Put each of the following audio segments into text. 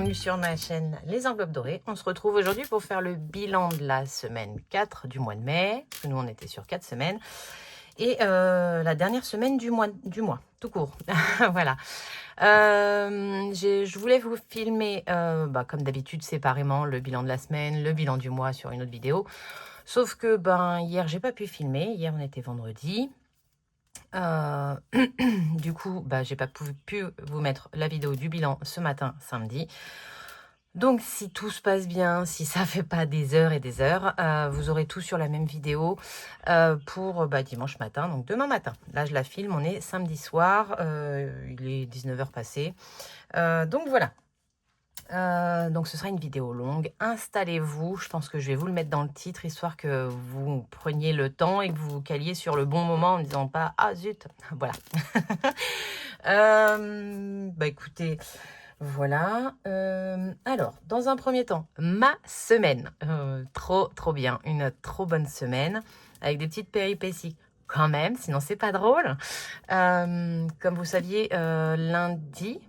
bienvenue sur ma chaîne Les Enveloppes Dorées. On se retrouve aujourd'hui pour faire le bilan de la semaine 4 du mois de mai. Nous, on était sur 4 semaines. Et la dernière semaine du mois tout court. Voilà. Je voulais vous filmer, comme d'habitude, séparément, le bilan de la semaine, le bilan du mois sur une autre vidéo. Sauf que hier, j'ai pas pu filmer. Hier, on était vendredi. Du coup, j'ai pas pu vous mettre la vidéo du bilan ce matin, samedi. Donc, si tout se passe bien, si ça fait pas des heures et des heures, vous aurez tout sur la même vidéo pour dimanche matin, donc demain matin. Là, je la filme, on est samedi soir, il est 19h passé. Donc, voilà. Donc ce sera une vidéo longue. Installez-vous, je pense que je vais vous le mettre dans le titre, histoire que vous preniez le temps et que vous vous caliez sur le bon moment en ne disant pas « Ah zut !» Voilà. Écoutez, voilà. Alors, dans un premier temps, ma semaine. Trop bien. Une trop bonne semaine, avec des petites péripéties quand même, sinon c'est pas drôle. Comme vous saviez, lundi...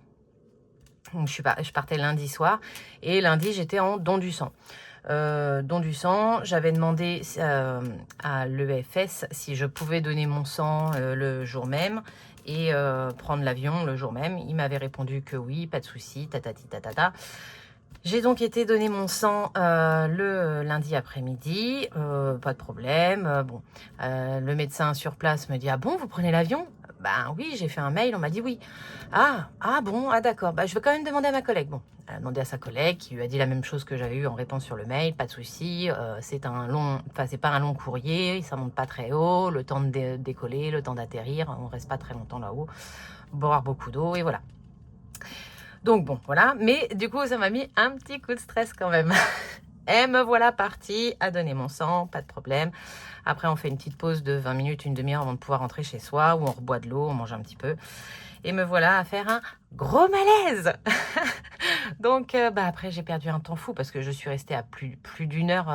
Donc je partais lundi soir et lundi j'étais en don du sang. Don du sang, j'avais demandé à l'EFS si je pouvais donner mon sang le jour même et prendre l'avion le jour même. Il m'avait répondu que oui, pas de souci, tatati tatata. J'ai donc été donner mon sang le lundi après-midi, pas de problème. Le médecin sur place me dit « Ah bon, vous prenez l'avion ?» Ben oui, j'ai fait un mail, on m'a dit oui. Ah bon, d'accord. Je vais quand même demander à ma collègue. Bon, elle a demandé à sa collègue qui lui a dit la même chose que j'avais eu en réponse sur le mail. Pas de souci, c'est pas un long courrier, ça monte pas très haut, le temps de décoller, le temps d'atterrir, on reste pas très longtemps là-haut, boire beaucoup d'eau et voilà. Donc bon, voilà. Mais du coup, ça m'a mis un petit coup de stress quand même. Et me voilà partie à donner mon sang, pas de problème. Après, on fait une petite pause de 20 minutes, une demi-heure avant de pouvoir rentrer chez soi, où on reboit de l'eau, on mange un petit peu. Et me voilà à faire un gros malaise. Donc, après, j'ai perdu un temps fou parce que je suis restée à plus d'une heure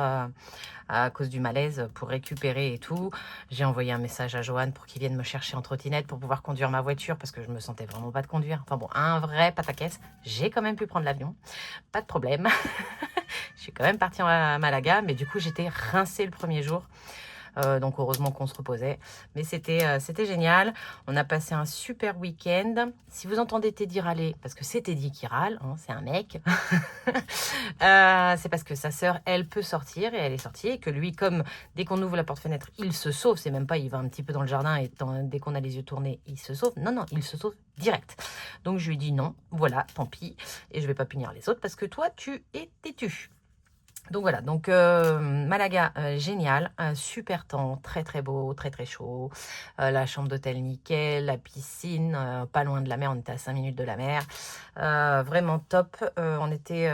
à cause du malaise pour récupérer et tout. J'ai envoyé un message à Johan pour qu'il vienne me chercher en trottinette pour pouvoir conduire ma voiture parce que je me sentais vraiment pas de conduire. Enfin bon, un vrai pataquès. J'ai quand même pu prendre l'avion. Pas de problème. Je suis quand même partie à Malaga, mais du coup, j'étais rincée le premier jour. Donc heureusement qu'on se reposait, mais c'était génial. On a passé un super week-end. Si vous entendez Teddy râler, parce que c'est Teddy qui râle, hein, c'est un mec, c'est parce que sa sœur, elle peut sortir et elle est sortie, et que lui, comme dès qu'on ouvre la porte-fenêtre, il se sauve. C'est même pas, il va un petit peu dans le jardin et dès qu'on a les yeux tournés, il se sauve. Non, il se sauve direct. Donc je lui ai dit non, voilà, tant pis, et je vais pas punir les autres parce que toi, tu es têtu. Donc voilà, donc Malaga, génial, super temps, très beau, très chaud, la chambre d'hôtel nickel, la piscine, pas loin de la mer, on était à 5 minutes de la mer, vraiment top. On était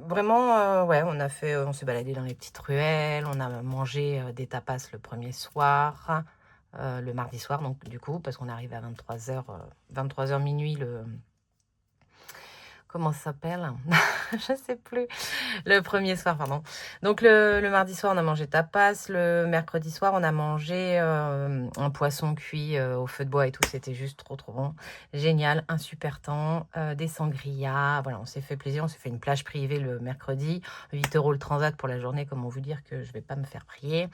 vraiment, on s'est baladé dans les petites ruelles, on a mangé des tapas le premier soir, le mardi soir, donc du coup, parce qu'on est arrivé à 23h minuit, comment ça s'appelle? Je sais plus. Le premier soir, pardon. Donc le mardi soir, on a mangé tapas. Le mercredi soir, on a mangé un poisson cuit au feu de bois et tout. C'était juste trop bon. Génial, un super temps. Des sangrias. Voilà, on s'est fait plaisir. On s'est fait une plage privée le mercredi. 8 € le transat pour la journée. Comment vous dire que je vais pas me faire prier.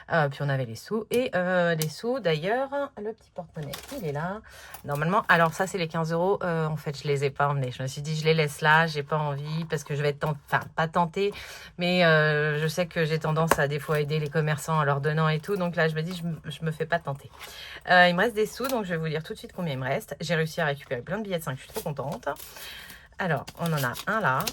Puis on avait les sous. Et les sous, d'ailleurs, le petit porte-monnaie, il est là. Normalement, alors ça, c'est les 15 €. En fait, je les ai pas emmenés. Je me suis dit, je les laisse là. J'ai pas envie parce que je vais être pas tentée, mais je sais que j'ai tendance à des fois aider les commerçants en leur donnant et tout. Donc là, je me dis, je me fais pas tenter. Il me reste des sous, donc je vais vous dire tout de suite combien il me reste. J'ai réussi à récupérer plein de billets de 5. Je suis trop contente. Alors, on en a un là.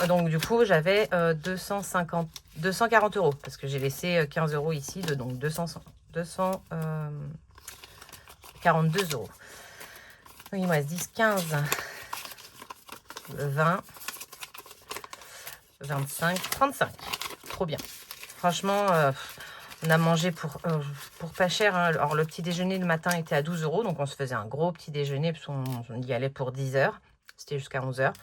Donc du coup, j'avais 240 € parce que j'ai laissé 15 € ici, donc 242 €. Donc il me reste 10, 15, 20, 25, 35. Trop bien. Franchement, on a mangé pour pas cher. Hein. Alors, le petit déjeuner le matin était à 12 €. Donc, on se faisait un gros petit déjeuner parce qu'on y allait pour 10 heures. C'était jusqu'à 11 heures.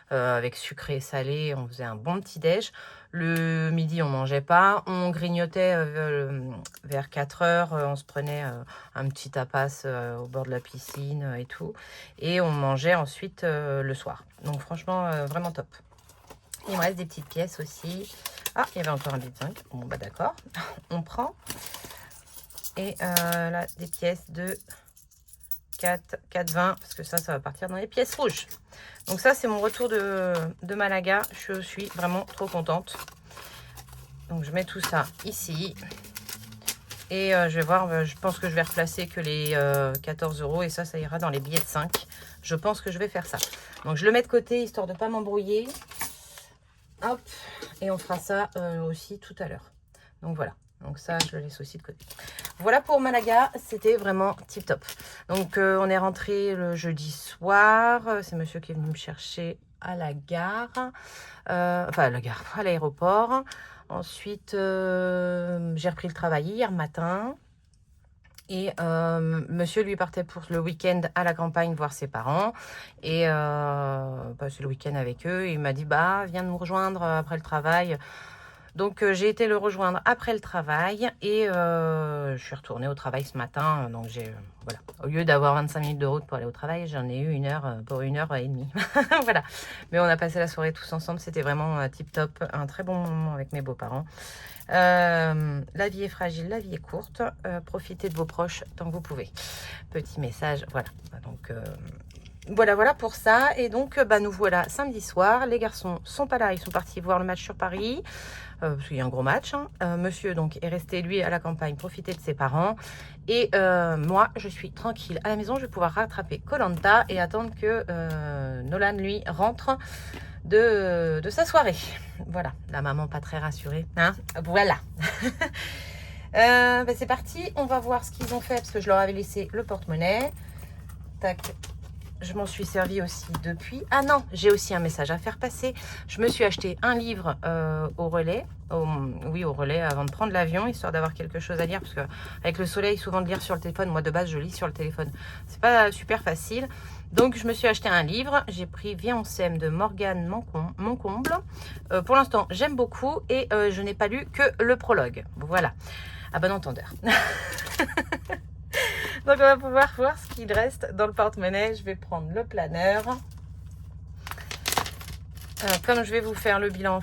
Avec sucré et salé, on faisait un bon petit déj. Le midi, on mangeait pas. On grignotait vers 4 heures. On se prenait un petit tapas au bord de la piscine et tout. Et on mangeait ensuite le soir. Donc franchement, vraiment top. Il me reste des petites pièces aussi. Ah, il y avait encore un bit 5. Bon, bah d'accord. On prend. Et là, des pièces de 4,20 parce que ça va partir dans les pièces rouges. Donc ça, c'est mon retour de Malaga. Je suis vraiment trop contente. Donc je mets tout ça ici. Et je vais voir, je pense que je vais replacer que les 14 € et ça ira dans les billets de 5. Je pense que je vais faire ça. Donc je le mets de côté histoire de ne pas m'embrouiller. Hop, et on fera ça aussi tout à l'heure. Donc voilà. Donc ça, je le laisse aussi de côté. Voilà pour Malaga, c'était vraiment tip top. Donc on est rentré le jeudi soir. C'est monsieur qui est venu me chercher à la gare. Enfin, à la gare, à l'aéroport. Ensuite, j'ai repris le travail hier matin. Et monsieur, lui, partait pour le week-end à la campagne voir ses parents. Et passer le week-end avec eux. Et il m'a dit, bah, viens nous rejoindre après le travail. Donc, j'ai été le rejoindre après le travail et je suis retournée au travail ce matin. Donc, voilà. Au lieu d'avoir 25 minutes de route pour aller au travail, j'en ai eu 1 heure pour 1h30. Voilà. Mais on a passé la soirée tous ensemble. C'était vraiment tip top. Un très bon moment avec mes beaux-parents. La vie est fragile, la vie est courte. Profitez de vos proches tant que vous pouvez. Petit message. Voilà. Donc, voilà pour ça. Et donc, nous voilà samedi soir. Les garçons sont pas là. Ils sont partis voir le match sur Paris. Parce qu'il y a un gros match. Monsieur donc est resté lui à la campagne profiter de ses parents et moi je suis tranquille à la maison. Je vais pouvoir rattraper Koh-Lanta et attendre que Nolan lui rentre de sa soirée. Voilà, la maman pas très rassurée, hein. Voilà. C'est parti, on va voir ce qu'ils ont fait parce que je leur avais laissé le porte-monnaie. Tac. Je m'en suis servi aussi depuis. Ah non, j'ai aussi un message à faire passer. Je me suis acheté un livre au relais. Au relais avant de prendre l'avion, histoire d'avoir quelque chose à lire. Parce qu'avec le soleil, souvent de lire sur le téléphone. Moi, de base, je lis sur le téléphone. C'est pas super facile. Donc, je me suis acheté un livre. J'ai pris Viens, on s'aime de Morgane Moncomble. Pour l'instant, j'aime beaucoup. Et je n'ai pas lu que le prologue. Voilà. À bon entendeur. Donc, on va pouvoir voir ce qu'il reste dans le porte-monnaie. Je vais prendre le planeur. Comme je vais vous faire le bilan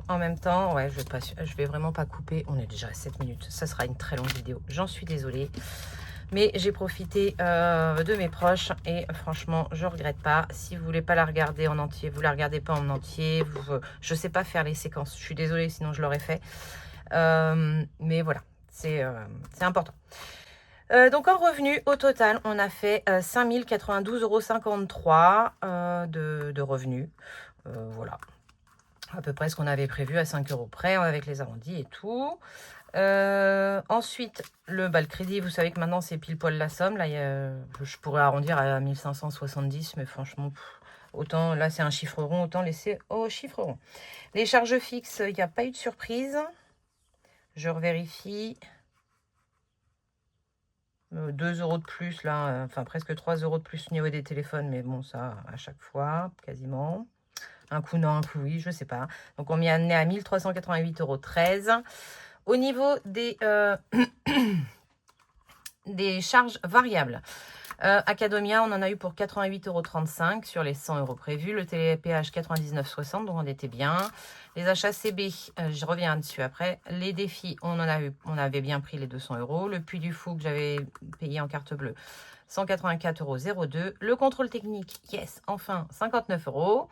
en même temps, ouais, je vais vraiment pas couper. On est déjà à 7 minutes. Ça sera une très longue vidéo. J'en suis désolée. Mais j'ai profité de mes proches et franchement, je regrette pas. Si vous voulez pas la regarder en entier, vous la regardez pas en entier. Je sais pas faire les séquences. Je suis désolée, sinon je l'aurais fait. Mais voilà, c'est important. Donc en revenu, au total, on a fait 5 092,53 € de revenus. Voilà, à peu près ce qu'on avait prévu à 5 € près, avec les arrondis et tout. Ensuite, le crédit, vous savez que maintenant c'est pile poil la somme. Là, je pourrais arrondir à 1570, mais franchement, autant là c'est un chiffre rond, autant laisser au chiffre rond. Les charges fixes, il n'y a pas eu de surprise. Je revérifie. 2 € de plus là, enfin presque 3 € de plus au niveau des téléphones, mais bon, ça à chaque fois, quasiment. Un coup non, un coup oui, je sais pas. Donc on m'y a amené à 1388,13 €. Au niveau des, des charges variables, Academia, on en a eu pour 88,35 € sur les 100 € prévus. Le télépéage 99,60 €, donc on était bien. Les achats CB, je reviens dessus après. Les défis, on avait bien pris les 200 €. Le Puy du Fou que j'avais payé en carte bleue, 184,02 €. Le contrôle technique, yes, enfin 59 €.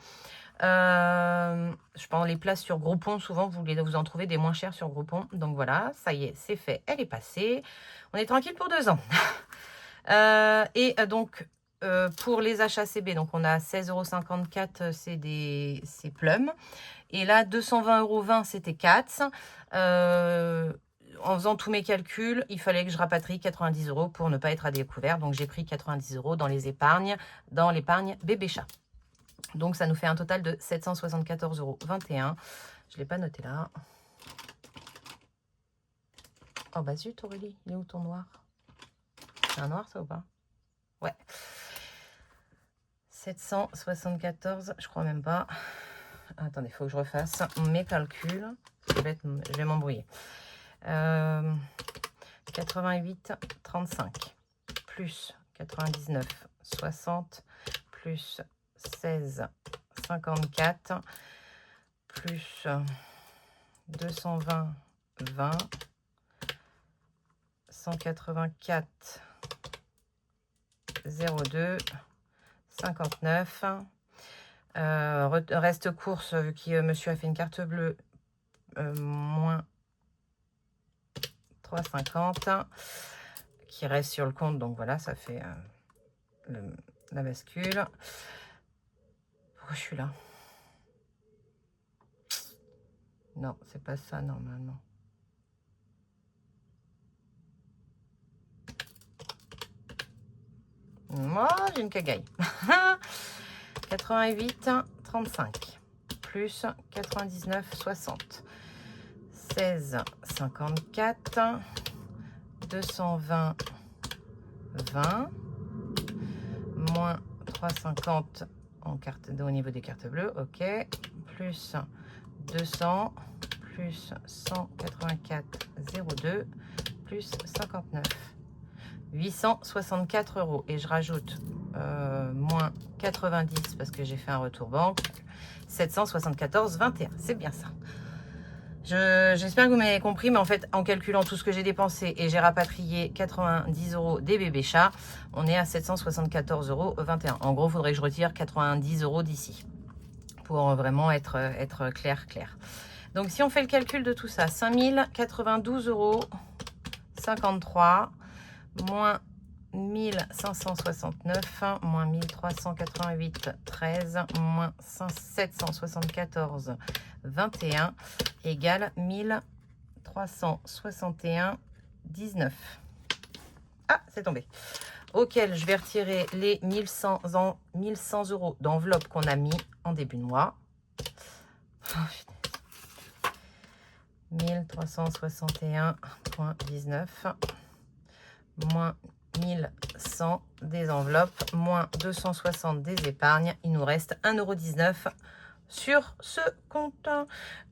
Je pense les places sur Groupon, souvent vous en trouvez des moins chères sur Groupon. Donc voilà, ça y est, c'est fait, elle est passée. On est tranquille pour 2 ans. Donc, pour les achats CB, donc on a 16,54 €, c'est Plum. Et là, 220,20 €, c'était Katz. En faisant tous mes calculs, il fallait que je rapatrie 90 € pour ne pas être à découvert. Donc, j'ai pris 90 € dans l'épargne bébé chat. Donc, ça nous fait un total de 774,21 €. Je ne l'ai pas noté là. Oh, bah zut, Aurélie, il est où ton noir? C'est un noir, ça, ou pas? Ouais. 774, je crois même pas. Attendez, il faut que je refasse mes calculs. Je vais m'embrouiller. 88, 35, plus 99, 60, plus 16, 54, plus 220, 20, 184, 02, 59. Reste course, vu que monsieur a fait une carte bleue, moins 3,50 qui reste sur le compte. Donc voilà, ça fait la bascule. Pourquoi je suis là? Non, c'est pas ça normalement. Moi, j'ai une cagaille. 88, 35, plus 99, 60, 16, 54, 220, 20, moins 3,50 en carte au niveau des cartes bleues, ok, plus 200, plus 184, 02, plus 59. 864 €. Et je rajoute moins 90 parce que j'ai fait un retour banque. 774,21. C'est bien ça. J'espère que vous m'avez compris, mais en fait, en calculant tout ce que j'ai dépensé et j'ai rapatrié 90 € des bébés chats, on est à 774,21 €. En gros, il faudrait que je retire 90 € d'ici pour vraiment être clair. Donc, si on fait le calcul de tout ça, 5092,53 € moins 1569, moins 1388, 13, moins 774, 21, égale 1361, 19. Ah, c'est tombé. Auquel je vais retirer les 1100 € d'enveloppe qu'on a mis en début de mois. 1361,19 moins 1100 des enveloppes, moins 260 des épargnes. Il nous reste 1,19 € sur ce compte.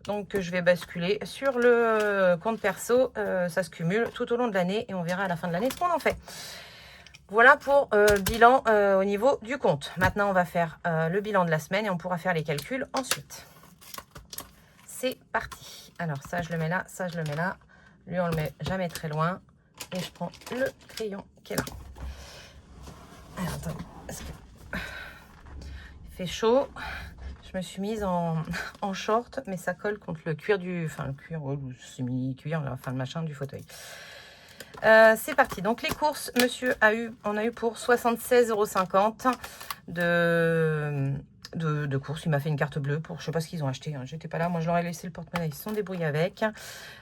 Donc, je vais basculer sur le compte perso. Ça se cumule tout au long de l'année et on verra à la fin de l'année ce qu'on en fait. Voilà pour le bilan au niveau du compte. Maintenant, on va faire le bilan de la semaine et on pourra faire les calculs ensuite. C'est parti. Alors, ça, je le mets là. Ça, je le mets là. Lui, on le met jamais très loin. Et je prends le crayon qui est là. Alors, attendez, parce que il fait chaud. Je me suis mise en short, mais ça colle contre le cuir le cuir, semi-cuir, enfin le machin du fauteuil. C'est parti. Donc, les courses, monsieur on a eu pour 76,50 € de courses. Il m'a fait une carte bleue pour, je sais pas ce qu'ils ont acheté, hein. J'étais pas là, moi je leur ai laissé le porte-monnaie, ils se sont débrouillés avec.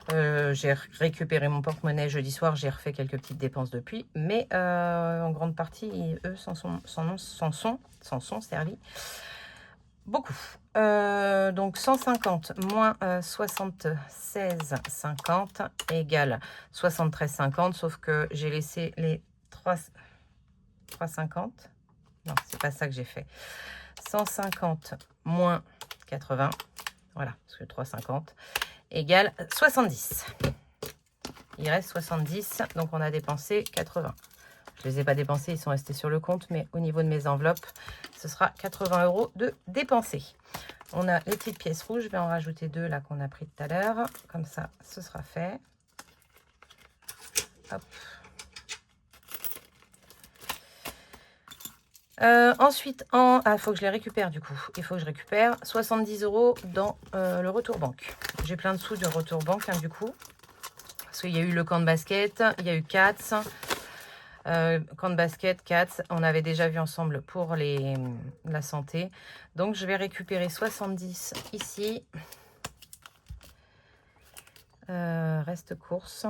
J'ai récupéré mon porte-monnaie jeudi soir, j'ai refait quelques petites dépenses depuis, mais en grande partie eux s'en sont servis beaucoup. Donc 150 moins 76,50 égale 73,50, sauf que j'ai laissé les 3,50. Non, c'est pas ça que j'ai fait. 150 moins 80, voilà, parce que 3,50 égale 70. Il reste 70, donc on a dépensé 80. Je ne les ai pas dépensés, ils sont restés sur le compte, mais au niveau de mes enveloppes, ce sera 80 € de dépensés. On a les petites pièces rouges, je vais en rajouter 2 là qu'on a pris tout à l'heure. Comme ça, ce sera fait. Hop. Ensuite, il faut que je les récupère du coup. Il faut que je récupère 70 € dans le retour banque. J'ai plein de sous de retour banque du coup. Parce qu'il y a eu le camp de basket, il y a eu Katz. Camp de basket, Katz, on avait déjà vu ensemble pour la santé. Donc, je vais récupérer 70 ici. Reste course.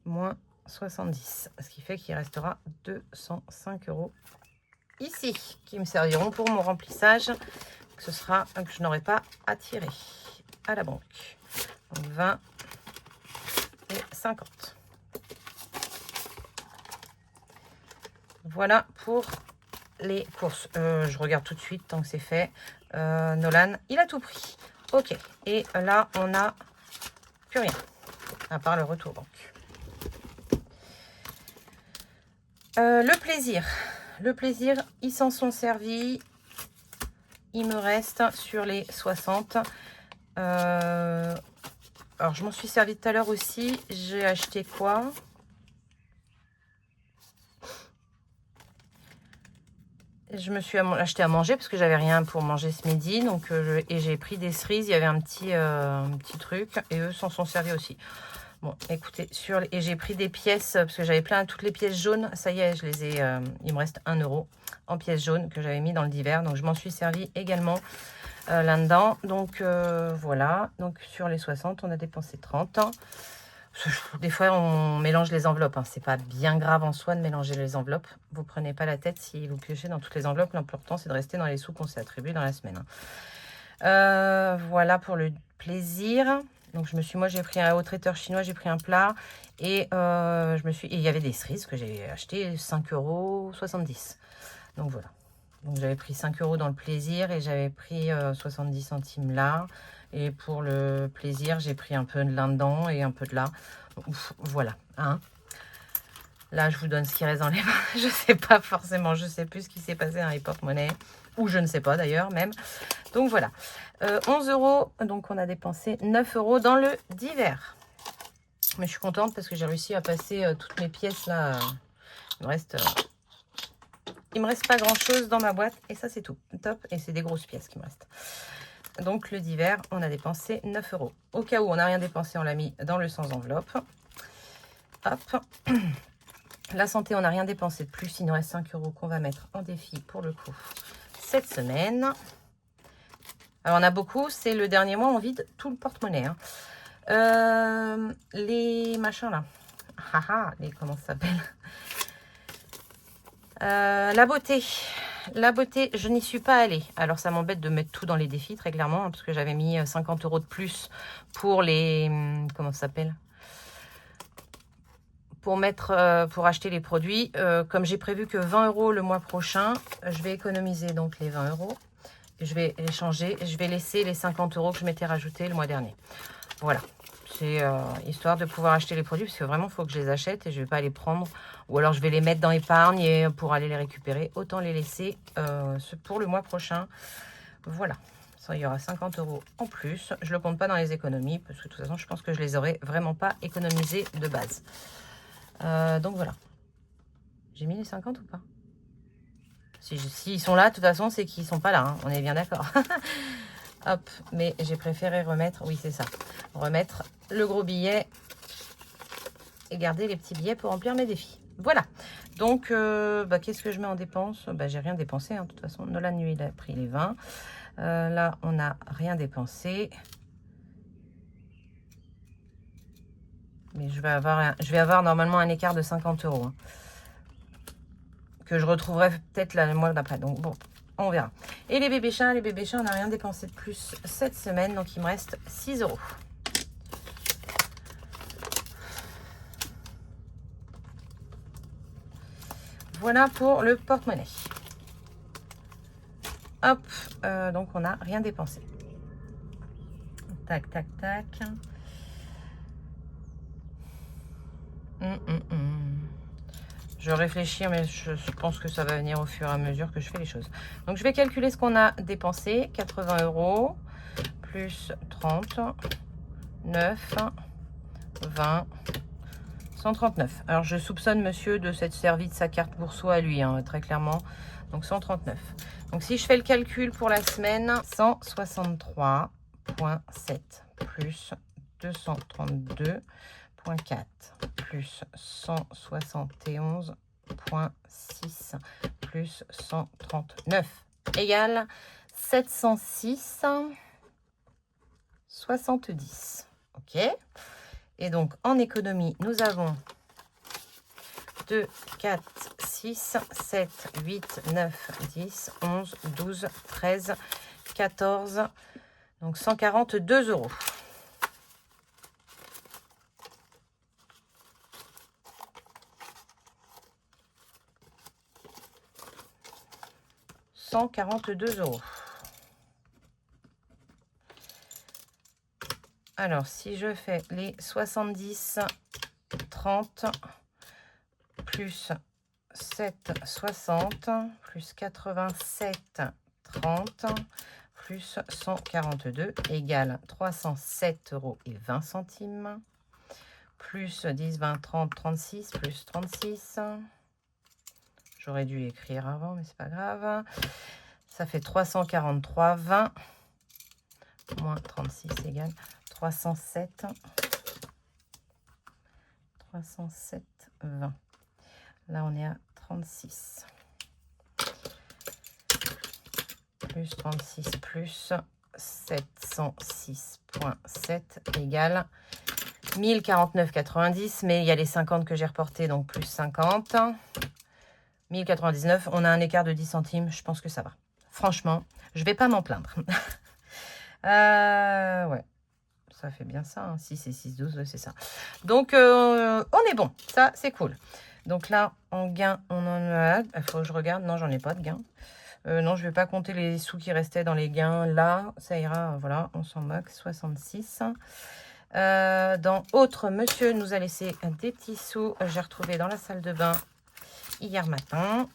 Moins 70. Ce qui fait qu'il restera 205 € ici. Qui me serviront pour mon remplissage. Que je n'aurai pas à tirer à la banque. Donc, 20 et 50. Voilà pour les courses. Je regarde tout de suite tant que c'est fait. Nolan, il a tout pris. Ok. Et là, on n'a plus rien. À part le retour banque. Le plaisir. Le plaisir, ils s'en sont servis. Il me reste sur les 60. Alors, je m'en suis servi tout à l'heure aussi. J'ai acheté quoi? Je me suis acheté à manger parce que j'avais rien pour manger ce midi. Donc, et j'ai pris des cerises. Il y avait un petit truc. Et eux s'en sont servis aussi. Bon, écoutez, et j'ai pris des pièces parce que j'avais toutes les pièces jaunes. Ça y est, je les ai. Il me reste 1 € en pièces jaunes que j'avais mis dans le divers. Donc, je m'en suis servi également là-dedans. Donc, voilà. Donc, sur les 60, on a dépensé 30. Des fois, on mélange les enveloppes. Hein. C'est pas bien grave en soi de mélanger les enveloppes. Vous prenez pas la tête si vous piochez dans toutes les enveloppes. L'important, c'est de rester dans les sous qu'on s'est attribués dans la semaine. Voilà pour le plaisir. Donc, moi, j'ai pris au traiteur chinois, j'ai pris un plat. Et il y avait des cerises que j'ai acheté 5,70 €. Donc, voilà. Donc, j'avais pris 5 € dans le plaisir et j'avais pris 70 centimes là. Et pour le plaisir, j'ai pris un peu de là-dedans et un peu de là. Ouf, voilà. Hein. Là, je vous donne ce qui reste dans les mains. Je sais pas forcément. Je sais plus ce qui s'est passé dans les porte-monnaies. Ou je ne sais pas d'ailleurs même. Donc, voilà. 11 €. Donc, on a dépensé 9 € dans le divers. Mais je suis contente parce que j'ai réussi à passer toutes mes pièces là. Il me reste pas grand-chose dans ma boîte. Et ça, c'est tout. Top. Et c'est des grosses pièces qui me restent. Donc, le divers, on a dépensé 9 €. Au cas où on n'a rien dépensé, on l'a mis dans le sans enveloppe. Hop. La santé, on n'a rien dépensé de plus. Il nous reste 5 € qu'on va mettre en défi pour le coup cette semaine. Alors, on a beaucoup. C'est le dernier mois, on vide tout le porte-monnaie. Hein. Les machins là. Comment ça s'appelle? La beauté. La beauté, je n'y suis pas allée. Alors, ça m'embête de mettre tout dans les défis, très clairement, hein, parce que j'avais mis 50 € de plus pour les... Comment ça s'appelle? Pour acheter les produits. Comme j'ai prévu que 20 € le mois prochain, je vais économiser donc les 20 €. Je vais les changer. Je vais laisser les 50 € que je m'étais rajouté le mois dernier. Voilà. C'est histoire de pouvoir acheter les produits, parce que vraiment, il faut que je les achète et je ne vais pas les prendre. Ou alors, je vais les mettre dans épargne et pour aller les récupérer. Autant les laisser pour le mois prochain. Voilà. Ça, il y aura 50 € en plus. Je ne le compte pas dans les économies, parce que de toute façon, je pense que je les aurais vraiment pas économisés de base. Donc, voilà. J'ai mis les 50 ou pas? S'ils sont là, de toute façon, c'est qu'ils ne sont pas là. Hein. On est bien d'accord. Hop, mais j'ai préféré remettre, oui c'est ça, remettre le gros billet et garder les petits billets pour remplir mes défis. Voilà, donc qu'est-ce que je mets en dépense? J'ai rien dépensé, hein, de toute façon. Nolan, lui, il a pris les 20. Là, on n'a rien dépensé. Mais je vais avoir normalement un écart de 50 €. Hein, que je retrouverai peut-être le mois d'après. Donc bon, on verra. Et les bébés chats, on n'a rien dépensé de plus cette semaine. Donc, il me reste 6 €. Voilà pour le porte-monnaie. Hop, donc on n'a rien dépensé. Tac, tac, tac. Je réfléchis, mais je pense que ça va venir au fur et à mesure que je fais les choses. Donc, je vais calculer ce qu'on a dépensé. 80 € plus 30, 9, 20, 139. Alors, je soupçonne monsieur de s'être servi de sa carte Bourso à lui, hein, très clairement. Donc, 139. Donc, si je fais le calcul pour la semaine, 163,7 plus 232,4 plus 171,6 plus 139 égale 706,70. OK. Et donc, en économie, nous avons 2, 4, 6, 7, 8, 9, 10, 11, 12, 13, 14. Donc, 142 €. 142 €. Alors, si je fais les 70, 30, plus 7, 60, plus 87, 30, plus 142 égale 307,20 €, plus 10, 20, 30, 36, plus 36. J'aurais dû écrire avant, mais c'est pas grave. Ça fait 343,20 moins 36 égale 307, 307,20. Là, on est à 36. Plus 36 plus 706,7 égale 1049,90. Mais il y a les 50 que j'ai reportés, donc plus 50. 1099. On a un écart de 10 centimes. Je pense que ça va. Franchement, je vais pas m'en plaindre. Ouais. Ça fait bien ça, hein. 6 et 6, 12, ouais, c'est ça. Donc, on est bon. Ça, c'est cool. Donc là, en gain, on en a... Il faut que je regarde. Non, j'en ai pas de gain. Non, je ne vais pas compter les sous qui restaient dans les gains. Là, ça ira. Voilà, on s'en moque. 66. Dans Autre, monsieur nous a laissé des petits sous. J'ai retrouvé dans la salle de bain hier matin.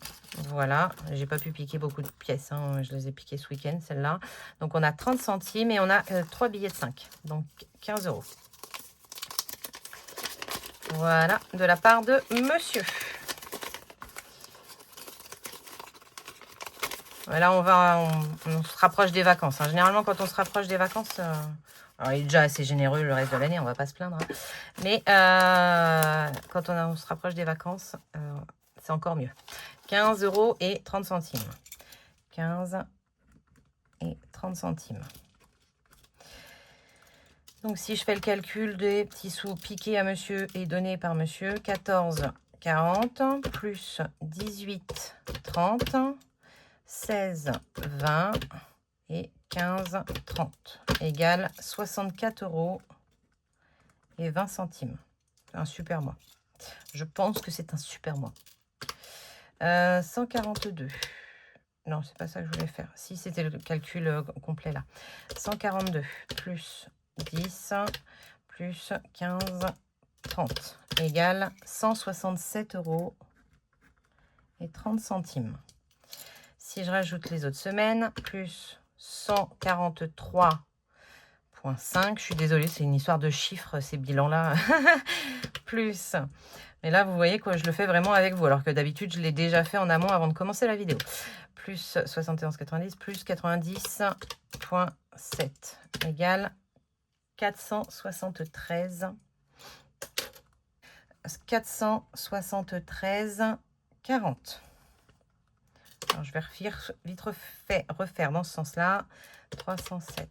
Voilà, j'ai pas pu piquer beaucoup de pièces, hein. Je les ai piquées ce week-end, celle-là. Donc, on a 30 centimes et on a 3 billets de 5. Donc, 15 €. Voilà, de la part de monsieur. Là, on se rapproche des vacances, hein. Généralement, quand on se rapproche des vacances... alors, il est déjà assez généreux le reste de l'année, on va pas se plaindre, hein. Mais quand on se rapproche des vacances, c'est encore mieux. 15 € et 30 centimes. 15 et 30 centimes. Donc, si je fais le calcul des petits sous piqués à monsieur et donnés par monsieur, 14, 40, plus 18, 30, 16, 20 et 15, 30 égale 64 € et 20 centimes. Un super mois. Je pense que c'est un super mois. 142. Non, c'est pas ça que je voulais faire. Si, c'était le calcul complet là. 142 plus 10 plus 15, 30 égale 167 € et 30 centimes. Si je rajoute les autres semaines, plus 143,5. Je suis désolée, c'est une histoire de chiffres, ces bilans-là. Plus. Mais là, vous voyez quoi, je le fais vraiment avec vous, alors que d'habitude, je l'ai déjà fait en amont avant de commencer la vidéo. Plus 71,90 plus 90,7 égale 473. 473,40. Alors, je vais vite refaire dans ce sens-là. 307,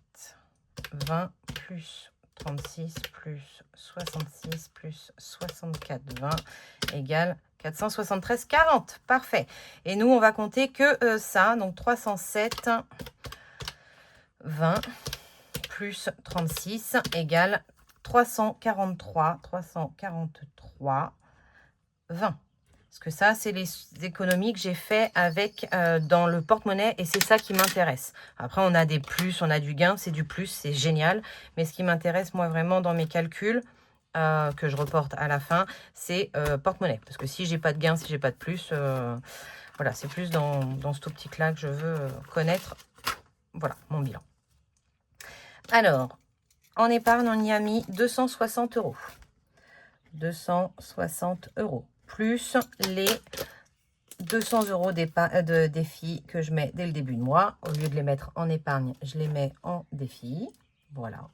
20 plus 36 plus 66 plus 64, 20 égale 473,40. Parfait. Et nous, on va compter que ça. Donc, 307, 20 plus 36 égale 343, 20. Parce que ça, c'est les économies que j'ai fait avec dans le porte-monnaie et c'est ça qui m'intéresse. Après, on a des plus, on a du gain, c'est du plus, c'est génial. Mais ce qui m'intéresse, moi, vraiment, dans mes calculs, que je reporte à la fin, c'est porte-monnaie. Parce que si j'ai pas de gain, si j'ai pas de plus, voilà, c'est plus dans cette optique-là que je veux connaître, voilà, mon bilan. Alors, en épargne, on y a mis 260 €. 260 €. Plus les 200 € de défi que je mets dès le début de mois. Au lieu de les mettre en épargne, je les mets en défi. Voilà.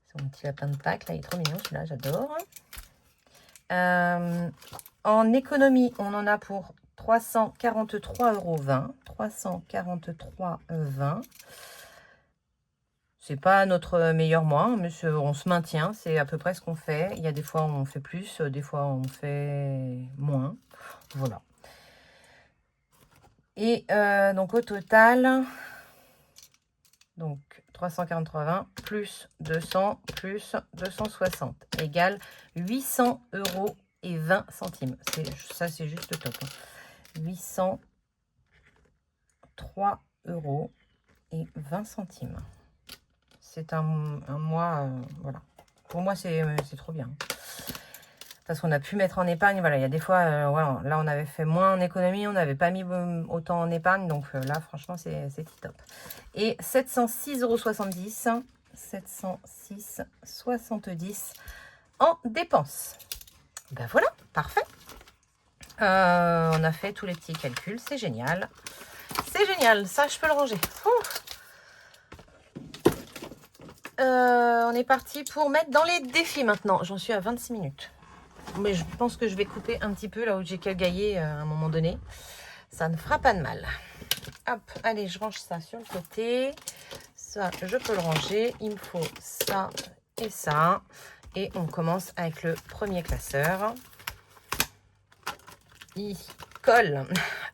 C'est mon petit lapin de Pâques. Là, il est trop mignon, celui-là, j'adore. En économie, on en a pour 343,20 €. 343,20 €. C'est pas notre meilleur mois, mais on se maintient. C'est à peu près ce qu'on fait. Il y a des fois, on fait plus. Des fois, on fait moins. Voilà. Et donc, au total, donc 343,20 plus 200 plus 260 égale 800 € et 20 centimes. Ça, c'est juste top, hein. 800 3,20 €. C'est un mois, voilà. Pour moi, c'est trop bien. Parce qu'on a pu mettre en épargne. Voilà, il y a des fois, ouais, là, on avait fait moins en économie. On n'avait pas mis autant en épargne. Donc là, franchement, c'est top. Et 706,70 €. 706,70 € en dépenses. Ben voilà, parfait. On a fait tous les petits calculs. C'est génial. C'est génial. Ça, je peux le ranger. On est parti pour mettre dans les défis maintenant. J'en suis à 26 minutes. Mais je pense que je vais couper un petit peu là où j'ai cagaillé à un moment donné. Ça ne fera pas de mal. Hop, allez, je range ça sur le côté. Ça, je peux le ranger. Il me faut ça et ça. Et on commence avec le premier classeur. Il colle.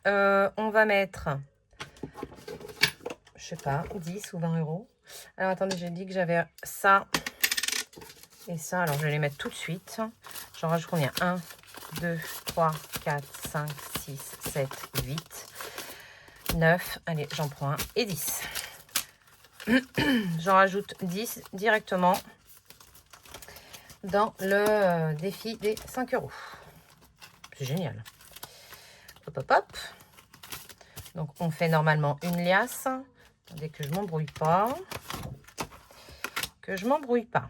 On va mettre, je sais pas, 10 ou 20 €. Alors, attendez, j'ai dit que j'avais ça et ça. Alors, je vais les mettre tout de suite. J'en rajoute combien? 1, 2, 3, 4, 5, 6, 7, 8, 9. Allez, j'en prends un et 10. J'en rajoute 10 directement dans le défi des 5 €. C'est génial. Hop, hop, hop. Donc, on fait normalement une liasse. Attendez que je m'embrouille pas. Que je m'embrouille pas.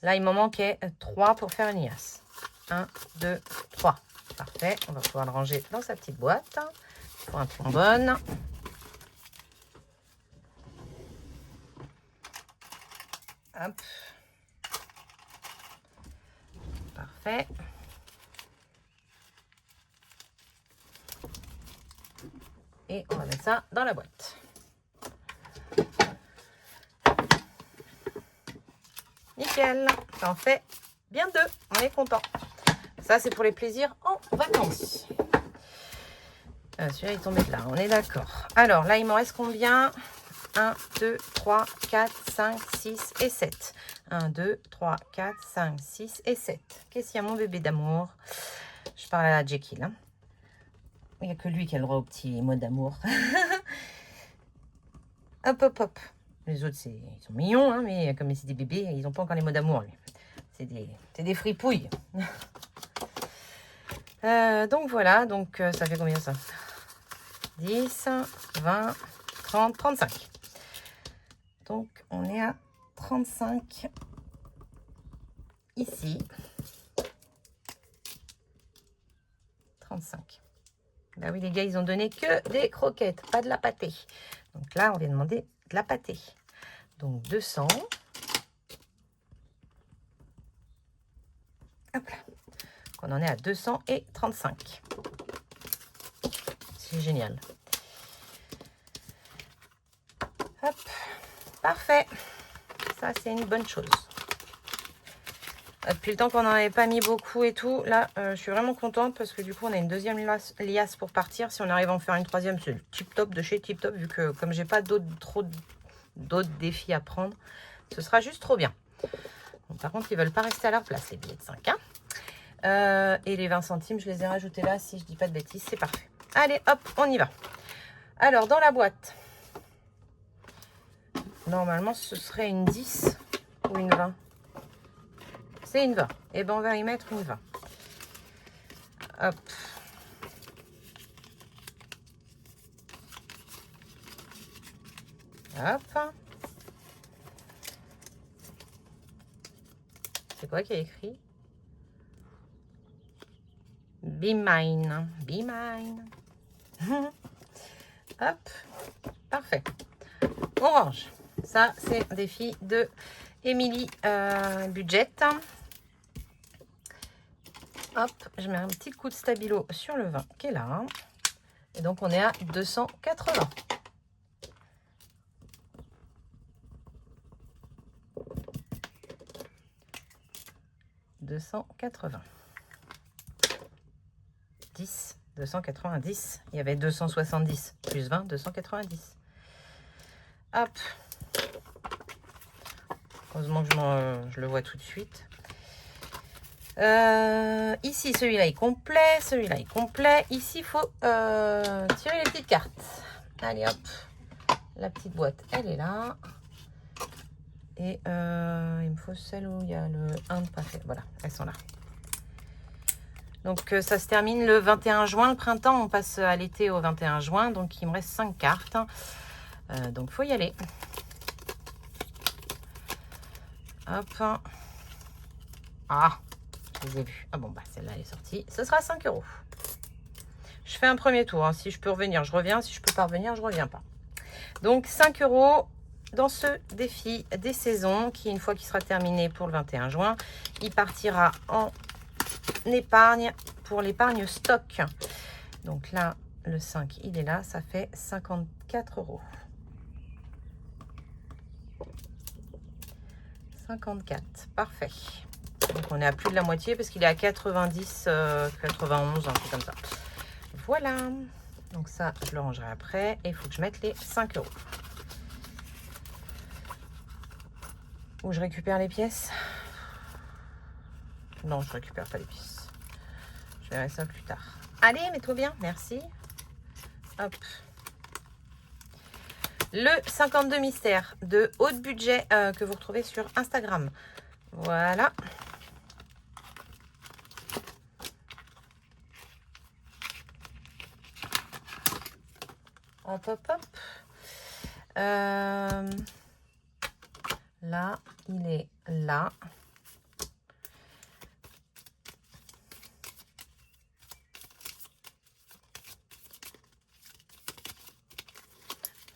Là, il m'en manquait 3 pour faire une liasse. 1, 2, 3. Parfait. On va pouvoir le ranger dans sa petite boîte. Pour un trombone. Hop. Parfait. Et on va mettre ça dans la boîte. Nickel. Ça en fait bien 2. On est content. Ça, c'est pour les plaisirs en vacances. Celui-là est tombé de là. On est d'accord. Alors, là, il m'en reste combien? 1, 2, 3, 4, 5, 6 et 7. 1, 2, 3, 4, 5, 6 et 7. Qu'est-ce qu'il y a, mon bébé d'amour? Je parle à la Jekyll. Hein. Il n'y a que lui qui a le droit au petit mot d'amour. Hop, hop, hop. Les autres, ils sont mignons, hein, mais comme c'est des bébés, ils n'ont pas encore les mots d'amour. C'est des fripouilles. Donc voilà, donc ça fait combien ça? 10, 20, 30, 35. Donc on est à 35 ici. 35. Bah oui, les gars, ils ont donné que des croquettes, pas de la pâtée. Donc là, on vient demander de la pâtée. Donc 200. Hop là. On en est à 235. C'est génial. Hop. Parfait. Ça, c'est une bonne chose. Depuis le temps qu'on n'en avait pas mis beaucoup et tout, là, je suis vraiment contente parce que du coup, on a une deuxième liasse pour partir. Si on arrive à en faire une troisième, c'est le tip top de chez Tip Top, vu que comme j'ai pas d'autres défis à prendre, ce sera juste trop bien. Bon, par contre, ils veulent pas rester à leur place, les billets de 5. Hein. Et les 20 centimes, je les ai rajoutés là, si je dis pas de bêtises, c'est parfait. Allez, hop, on y va. Alors, dans la boîte, normalement, ce serait une 10 ou une 20. C'est une 20. Et ben on va y mettre une 20. Hop. Hop. C'est quoi qui est écrit? Be mine. Be mine. Hop. Parfait. Orange. Ça, c'est un défi de Émilie Budget. Hop, je mets un petit coup de stabilo sur le 20 qui est là. Et donc, on est à 280. « 280. 10, 290. Il y avait 270 plus 20, 290. Hop. Heureusement que je le vois tout de suite. Ici, celui-là est complet. Celui-là est complet. Ici, il faut tirer les petites cartes. Allez hop, la petite boîte, elle est là. Et il me faut celle où il y a le 1 de pas fait. Voilà, elles sont là. Donc ça se termine le 21 juin, le printemps. On passe à l'été au 21 juin. Donc il me reste 5 cartes. Donc il faut y aller. Hop. Ah, je les ai vus. Ah bon, bah celle-là elle est sortie. Ce sera 5 €. Je fais un premier tour. Hein. Si je peux revenir, je reviens. Si je peux pas revenir, je reviens pas. Donc 5 € dans ce défi des saisons qui, une fois qu'il sera terminé pour le 21 juin, il partira en épargne pour l'épargne stock. Donc là, le 5, il est là. Ça fait 54 €. 54, parfait. Donc on est à plus de la moitié parce qu'il est à 90, 91, un truc comme ça. Voilà. Donc ça, je le rangerai après. Et il faut que je mette les 5 €. Où je récupère les pièces? Non, je récupère pas les pièces. Je verrai ça plus tard. Allez, mets-toi bien, merci. Hop. Le 52 mystères de haut budget que vous retrouvez sur Instagram. Voilà. Hop, hop, hop. Là, il est là.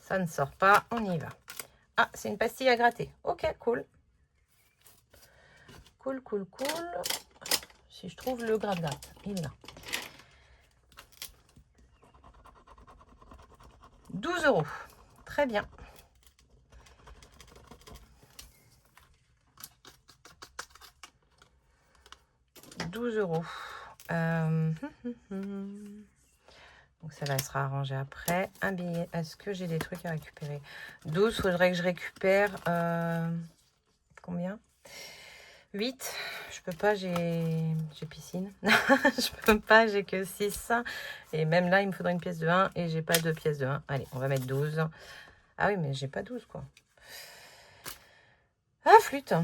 Ça ne sort pas, on y va. Ah, c'est une pastille à gratter. Ok, cool. Cool, cool, cool. Si je trouve le gratte-gratte, il est là. 12 €. Très bien. €. Donc celle-là sera arrangée après. Un billet. Est-ce que j'ai des trucs à récupérer? 12, faudrait que je récupère combien? 8. Je peux pas, j'ai piscine. Je peux pas, j'ai que 6. Et même là, il me faudrait une pièce de 1 et j'ai pas de pièce de 1. Allez, on va mettre 12. Ah oui, mais j'ai pas 12 quoi. Ah, flûte.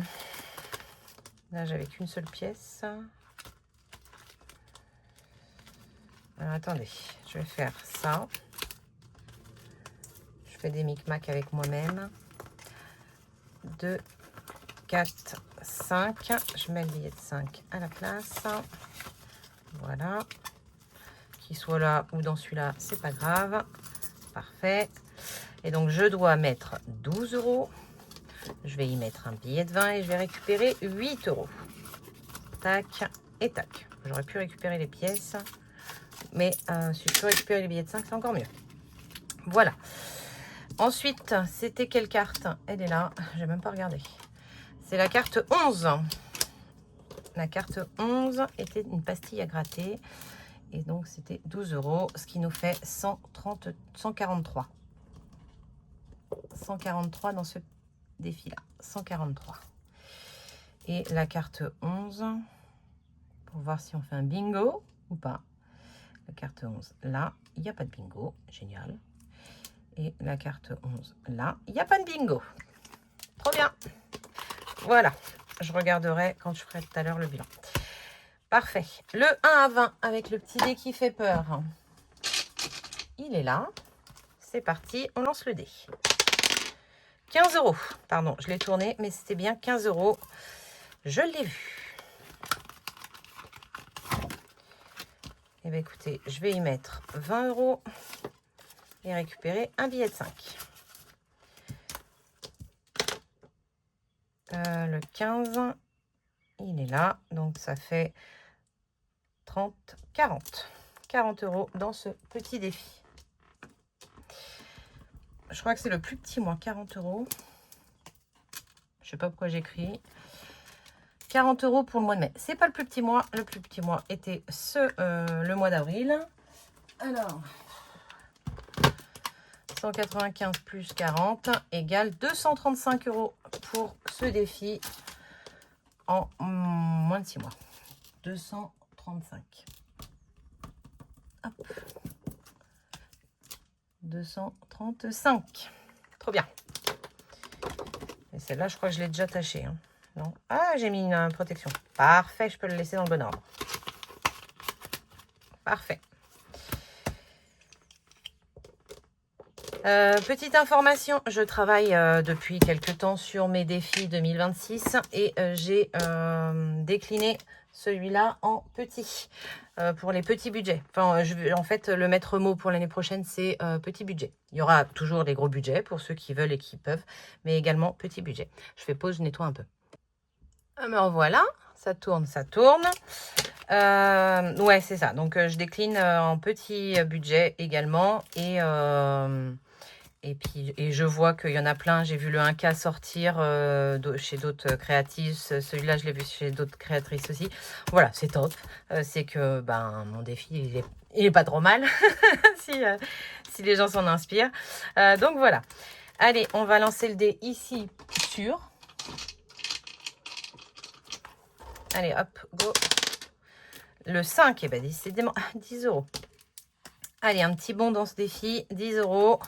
Là, j'avais qu'une seule pièce. Alors, attendez, je vais faire ça. Je fais des micmacs avec moi-même. 2, 4, 5. Je mets le billet de 5 à la place. Voilà. Qu'il soit là ou dans celui-là, c'est pas grave. Parfait. Et donc, je dois mettre 12 €. Je vais y mettre un billet de 20 et je vais récupérer 8 €. Tac et tac. J'aurais pu récupérer les pièces. Mais si je peux récupérer les billets de 5, c'est encore mieux. Voilà. Ensuite, c'était quelle carte? Elle est là. Je n'ai même pas regardé. C'est la carte 11. La carte 11 était une pastille à gratter. Et donc, c'était 12 €, ce qui nous fait 143. 143 dans ce défi-là. 143. Et la carte 11, pour voir si on fait un bingo ou pas. La carte 11, là, il n'y a pas de bingo. Génial. Et la carte 11, là, il n'y a pas de bingo. Trop bien. Voilà. Je regarderai quand je ferai tout à l'heure le bilan. Parfait. Le 1 à 20 avec le petit dé qui fait peur. Il est là. C'est parti. On lance le dé. 15 €. Pardon, je l'ai tourné, mais c'était bien 15 €. Je l'ai vu. Eh bien, écoutez, je vais y mettre 20 € et récupérer un billet de 5. Le 15, il est là. Donc, ça fait 30, 40. 40 € dans ce petit défi. Je crois que c'est le plus petit mois, 40 €. Je sais pas pourquoi j'écris. 40 € pour le mois de mai. C'est pas le plus petit mois. Le plus petit mois était le mois d'avril. Alors, 195 plus 40 égale 235 € pour ce défi en moins de 6 mois. 235. Hop. 235. Trop bien. Et celle-là, je crois que je l'ai déjà tachée. Hein. Non. Ah, j'ai mis une protection. Parfait, je peux le laisser dans le bon ordre. Parfait. Petite information, je travaille depuis quelques temps sur mes défis 2026 et j'ai décliné celui-là en petit pour les petits budgets. Enfin, je vais en fait le maître mot pour l'année prochaine, c'est petit budget. Il y aura toujours des gros budgets pour ceux qui veulent et qui peuvent, mais également petit budget. Je fais pause, je nettoie un peu. Me revoilà, ça tourne, ça tourne. Ouais, c'est ça. Donc, je décline en petit budget également et puis, je vois qu'il y en a plein. J'ai vu le 1K sortir chez d'autres créatrices. Celui-là, je l'ai vu chez d'autres créatrices aussi. Voilà, c'est top. C'est que mon défi, il est pas trop mal si les gens s'en inspirent. Donc, voilà. Allez, on va lancer le dé ici sur. Allez, hop, go. Le 5, eh ben, décidément, 10 €. Allez, un petit bond dans ce défi, 10 €.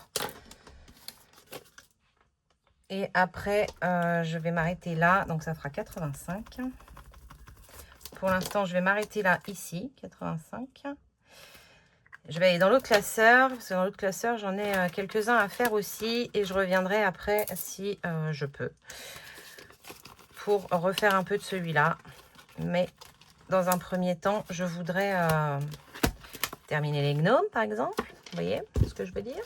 Et après, je vais m'arrêter là. Donc, ça fera 85. Pour l'instant, je vais m'arrêter là, ici, 85. Je vais aller dans l'autre classeur. Parce que dans l'autre classeur, j'en ai quelques-uns à faire aussi. Et je reviendrai après, si je peux, pour refaire un peu de celui-là. Mais dans un premier temps, je voudrais terminer les gnomes, par exemple. Vous voyez ce que je veux dire?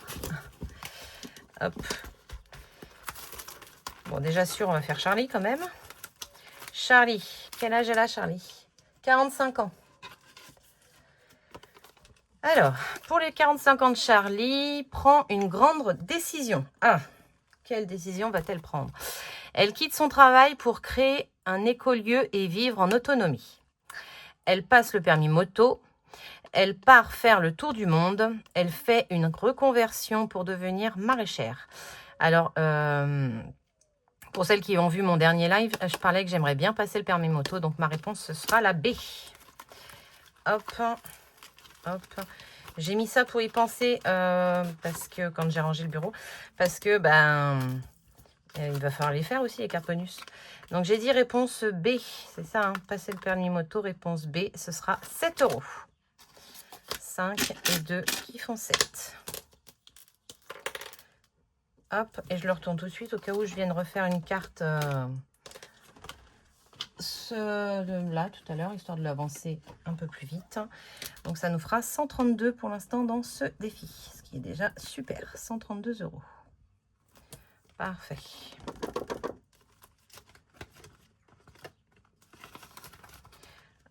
Hop. Bon, déjà sûr, on va faire Charlie quand même. Charlie. Quel âge elle a, Charlie? 45 ans. Alors, pour les 45 ans de Charlie, prend une grande décision. Ah, quelle décision va-t-elle prendre? Elle quitte son travail pour créer un écolieu et vivre en autonomie. Elle passe le permis moto. Elle part faire le tour du monde. Elle fait une reconversion pour devenir maraîchère. Alors, pour celles qui ont vu mon dernier live, je parlais que j'aimerais bien passer le permis moto. Donc, ma réponse, ce sera la B. Hop, hop. J'ai mis ça pour y penser parce que quand j'ai rangé le bureau, parce que il va falloir les faire aussi, les cartes bonus. Donc, j'ai dit réponse B. C'est ça, hein, passer le permis moto, réponse B. Ce sera 7 €. 5 et 2 qui font 7. Hop, et je le retourne tout de suite au cas où je vienne refaire une carte là tout à l'heure, histoire de l'avancer un peu plus vite. Donc ça nous fera 132 pour l'instant dans ce défi, ce qui est déjà super. 132 €. Parfait.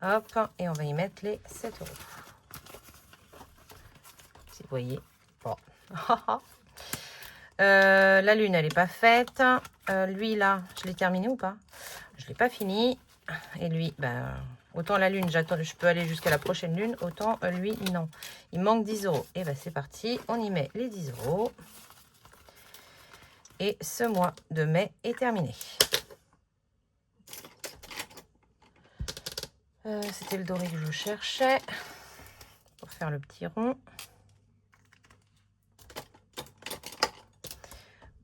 Hop, et on va y mettre les 7 €. Si vous voyez. Bon. La lune, elle n'est pas faite. Lui, là, je l'ai terminé ou pas? Je ne l'ai pas fini. Et lui, autant la lune, j'attends, je peux aller jusqu'à la prochaine lune. Autant lui, non. Il manque 10 €. Et c'est parti. On y met les 10 €. Et ce mois de mai est terminé. C'était le doré que je cherchais. Pour faire le petit rond.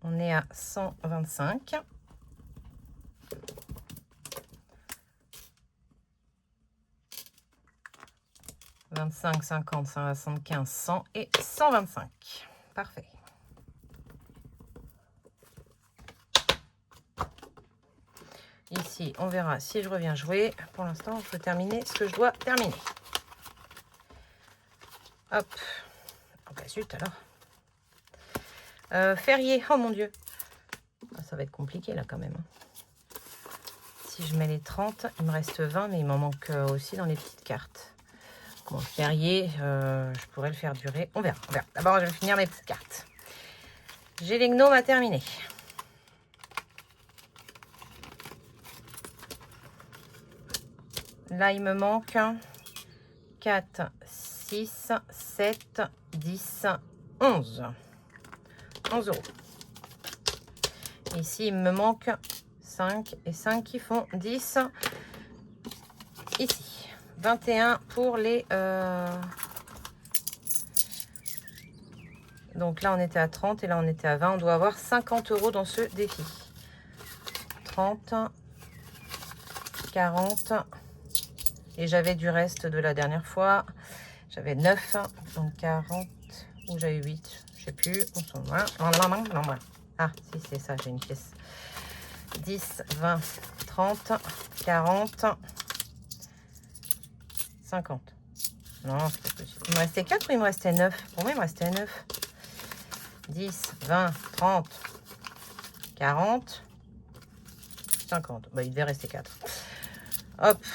On est à 125. « 25, 50, 175, 100 et 125. » Parfait. Ici, on verra si je reviens jouer. Pour l'instant, je peux terminer ce que je dois terminer. Hop. Oh bah zut alors. Férié, oh mon Dieu. Ça va être compliqué là quand même. Si je mets les 30, il me reste 20, mais il m'en manque aussi dans les petites cartes. Bon, férié, je pourrais le faire durer. On verra, on verra. D'abord, je vais finir mes petites cartes. J'ai les gnomes à terminer. Là, il me manque 4, 6, 7, 10, 11. 11 €. Ici, il me manque 5 et 5 qui font 10. Ici, 21 pour les Donc là, on était à 30 et là, on était à 20. On doit avoir 50 € dans ce défi. 30, 40. Et j'avais du reste de la dernière fois. J'avais 9, donc 40. Ou j'avais 8. Je sais plus. Ah, si, c'est ça, j'ai une pièce. 10, 20, 30, 40, 50. Non, c'est pas possible. Il me restait 4 ou il me restait 9? Pour moi, il me restait 9. 10, 20, 30, 40, 50. Bah, il devait rester 4. Hop.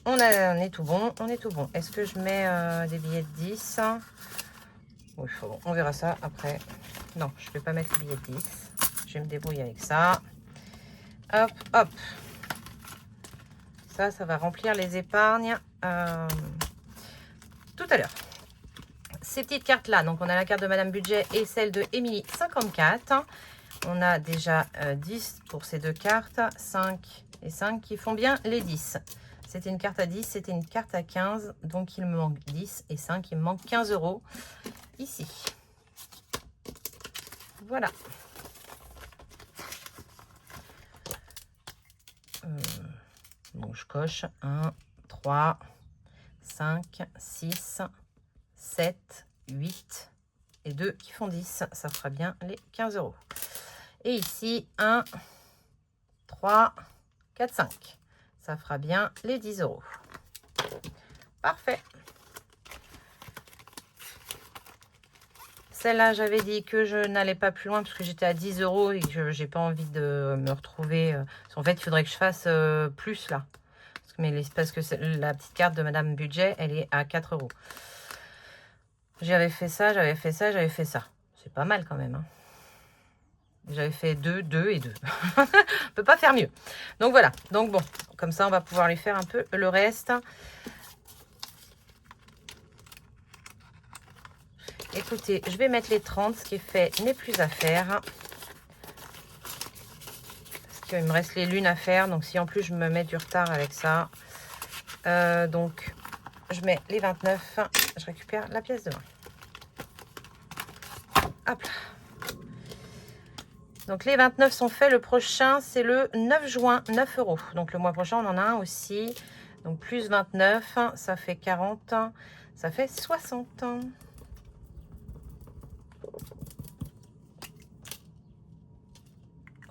On est tout bon. On est tout bon. Est-ce que je mets des billets de 10? Oui, bon, on verra ça après. Non, je ne vais pas mettre les billets de 10. Je vais me débrouiller avec ça. Hop, hop. Ça va remplir les épargnes tout à l'heure. Ces petites cartes-là, donc on a la carte de Madame Budget et celle de Émilie 54. On a déjà 10 pour ces deux cartes. 5 et 5 qui font bien les 10. C'était une carte à 10, c'était une carte à 15. Donc il me manque 10 et 5. Il me manque 15 € ici. Voilà. Donc je coche 1, 3, 5, 6, 7, 8 et 2 qui font 10. Ça fera bien les 15 €. Et ici 1, 3, 4, 5. Ça fera bien les 10 €. Parfait. Celle-là, j'avais dit que je n'allais pas plus loin parce que j'étais à 10 € et que j'ai pas envie de me retrouver. En fait, il faudrait que je fasse plus là. Parce que la petite carte de Madame Budget, elle est à 4 €. J'avais fait ça, j'avais fait ça, j'avais fait ça. C'est pas mal quand même. Hein. J'avais fait 2, 2 et 2. On peut pas faire mieux. Donc voilà. Donc bon, comme ça, on va pouvoir lui faire un peu le reste. Écoutez, je vais mettre les 30. Ce qui est fait n'est plus à faire. Parce qu'il me reste les lunes à faire. Donc si en plus je me mets du retard avec ça. Donc je mets les 29. Je récupère la pièce de 20. Hop là. Donc les 29 sont faits. Le prochain, c'est le 9 juin, 9 €. Donc le mois prochain, on en a un aussi. Donc plus 29, ça fait 40. Ça fait 60.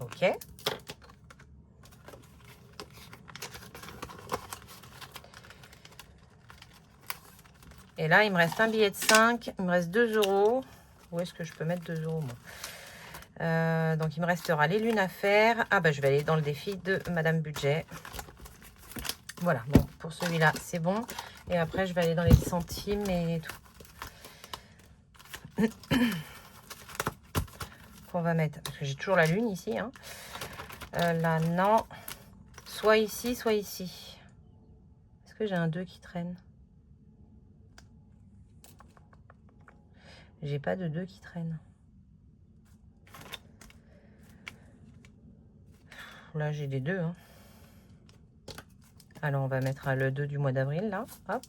Ok. Et là, il me reste un billet de 5. Il me reste 2 €. Où est-ce que je peux mettre 2 € moi? Donc, il me restera les lunes à faire. Ah, bah, je vais aller dans le défi de Madame Budget. Voilà. Bon, pour celui-là, c'est bon. Et après, je vais aller dans les centimes et tout. Qu'on va mettre. Parce que j'ai toujours la lune ici. Hein. Là, non. Soit ici, soit ici. Est-ce que j'ai un 2 qui traîne? J'ai pas de 2 qui traîne. Là, j'ai des 2. Hein. Alors, on va mettre le 2 du mois d'avril, là. Hop.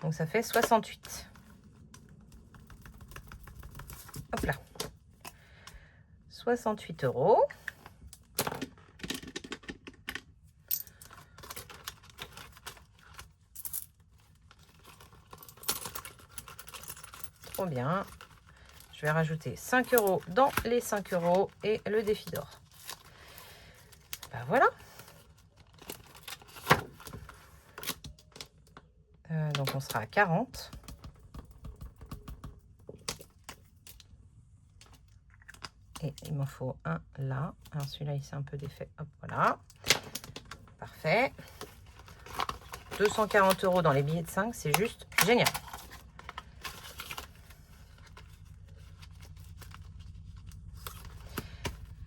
Donc, ça fait 68. Hop là. 68 €. Trop bien. Je vais rajouter 5 € dans les 5 € et le défi d'or. Ben voilà. Donc on sera à 40. Et il m'en faut un là. Alors celui-là, il s'est un peu défait. Hop, voilà. Parfait. 240 € dans les billets de 5, c'est juste génial.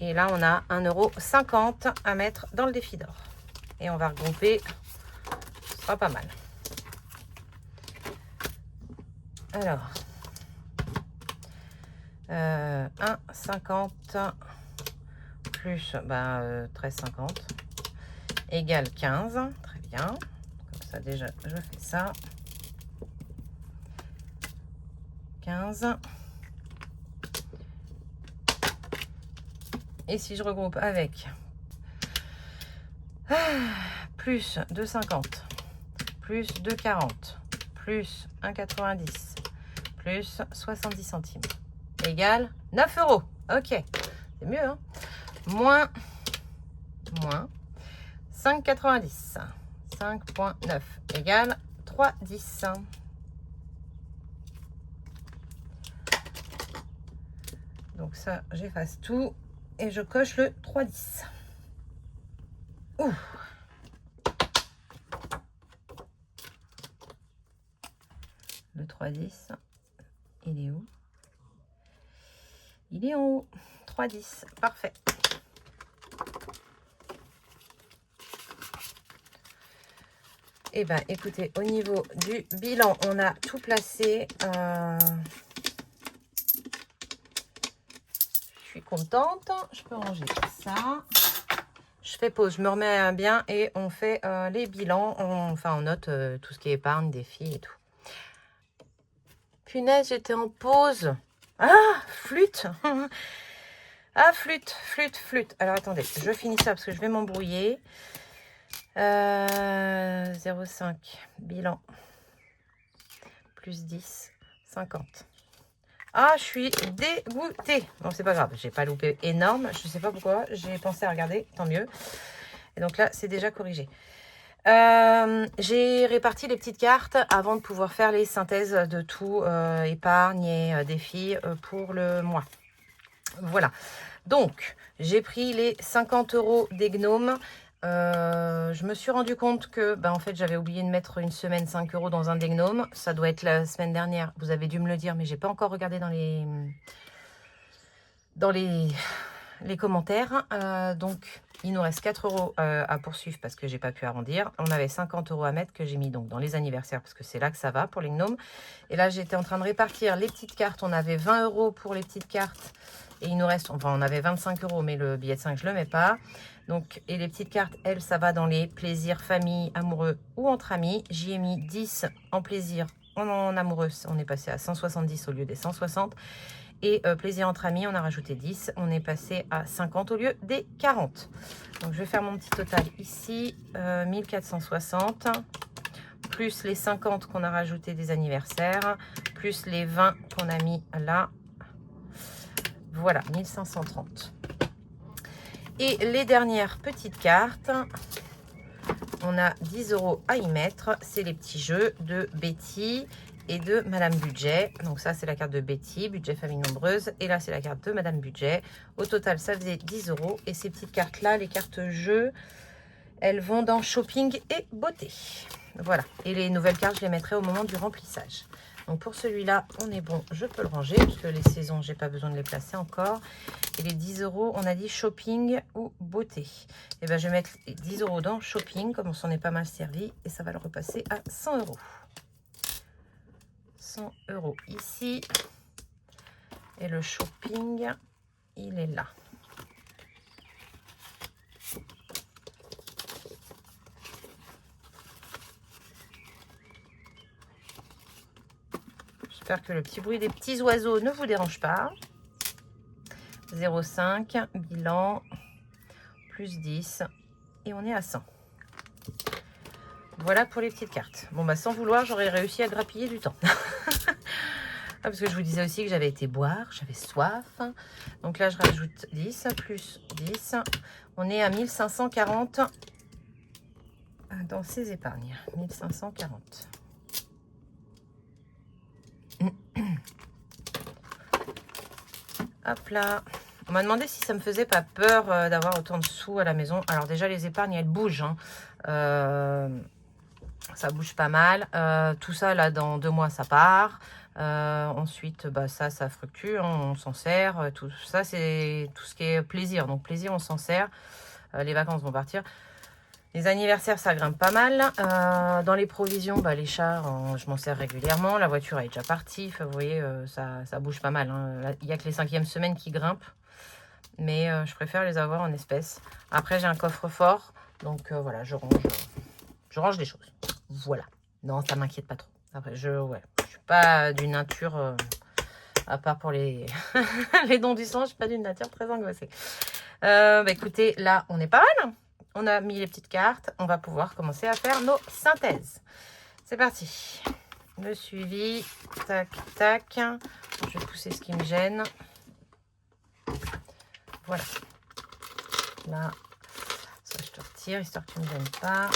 Et là, on a 1,50 € à mettre dans le défi d'or. Et on va regrouper. Ce sera pas mal. Alors, 1,50 plus 13,50 égale 15. Très bien. Comme ça, déjà, je fais ça. 15. Et si je regroupe avec plus 2,50, plus 2,40, plus 1,90, plus 70 centimes, égale 9 €. Ok, c'est mieux, hein. Moins 5,90. 5,9 égale 3,10. Donc ça, j'efface tout et je coche le 3,10. Ouh. Le 3,10, il est où? Il est en haut. 3,10, parfait. Eh bien, écoutez, au niveau du bilan, on a tout placé. Je suis contente. Je peux ranger ça. Je fais pause, je me remets bien et on fait les bilans. On note tout ce qui est épargne, défi et tout. Punaise, j'étais en pause. Ah, flûte. Ah, flûte. Alors, attendez, je finis ça parce que je vais m'embrouiller. 0,5, bilan. Plus 10, 50. Ah, je suis dégoûtée. Bon, c'est pas grave, j'ai pas loupé énorme. Je sais pas pourquoi, j'ai pensé à regarder, tant mieux. Et donc là, c'est déjà corrigé. J'ai réparti les petites cartes avant de pouvoir faire les synthèses de tout, épargne et défi pour le mois. Voilà. Donc, j'ai pris les 50 € des gnomes. Je me suis rendu compte que en fait j'avais oublié de mettre une semaine 5 € dans un des gnomes. Ça doit être la semaine dernière. Vous avez dû me le dire, mais j'ai pas encore regardé dans les commentaires. Donc il nous reste 4 € à poursuivre parce que j'ai pas pu arrondir. On avait 50 € à mettre que j'ai mis donc dans les anniversaires parce que c'est là que ça va pour les gnomes. Et là j'étais en train de répartir les petites cartes. On avait 20 € pour les petites cartes. Et il nous reste, enfin on avait 25 €, mais le billet de 5 je le mets pas. Donc, et les petites cartes, elles, ça va dans les plaisirs famille, amoureux ou entre amis. J'y ai mis 10 en plaisir, en amoureux, on est passé à 170 au lieu des 160. Et plaisir entre amis, on a rajouté 10, on est passé à 50 au lieu des 40. Donc je vais faire mon petit total ici, 1460, plus les 50 qu'on a rajouté des anniversaires, plus les 20 qu'on a mis là. Voilà, 1530. Et les dernières petites cartes, on a 10 € à y mettre. C'est les petits jeux de Betty et de Madame Budget. Donc ça, c'est la carte de Betty, Budget Famille Nombreuse. Et là, c'est la carte de Madame Budget. Au total, ça faisait 10 €. Et ces petites cartes-là, les cartes jeux, elles vont dans Shopping et Beauté. Voilà. Et les nouvelles cartes, je les mettrai au moment du remplissage. Donc pour celui-là, on est bon, je peux le ranger, parce que les saisons, j'ai pas besoin de les placer encore. Et les 10 €, on a dit shopping ou beauté. Et ben je vais mettre 10 € dans shopping, comme on s'en est pas mal servi, et ça va le repasser à 100 €. 100 € ici. Et le shopping, il est là. J'espère que le petit bruit des petits oiseaux ne vous dérange pas. 0,5, bilan, plus 10, et on est à 100. Voilà pour les petites cartes. Bon, sans vouloir, j'aurais réussi à grappiller du temps. Parce que je vous disais aussi que j'avais été boire, j'avais soif. Donc là, je rajoute 10, plus 10. On est à 1540 dans ces épargnes. 1540. Hop là. On m'a demandé si ça me faisait pas peur d'avoir autant de sous à la maison. Alors déjà, les épargnes, elles bougent. Ça bouge pas mal. Tout ça, là, dans 2 mois, ça part. Ensuite, ça fluctue. On s'en sert. Tout ça, c'est tout ce qui est plaisir. Donc, plaisir, on s'en sert. Les vacances vont partir. Les anniversaires, ça grimpe pas mal. Dans les provisions, les chats, je m'en sers régulièrement. La voiture est déjà partie. Vous voyez, ça bouge pas mal. Il n'y a que les 5e semaines qui grimpent. Mais je préfère les avoir en espèces. Après, j'ai un coffre-fort. Donc, voilà, je range des choses. Voilà. Non, ça m'inquiète pas trop. Après, je suis pas d'une nature... à part pour les, les dons du sang, je suis pas d'une nature très angoissée. Écoutez, là, on est pas mal. On a mis les petites cartes. On va pouvoir commencer à faire nos synthèses. C'est parti. Le suivi. Tac, tac. Je vais pousser ce qui me gêne. Voilà. Là, ça, je te retire, histoire que tu ne me gênes pas.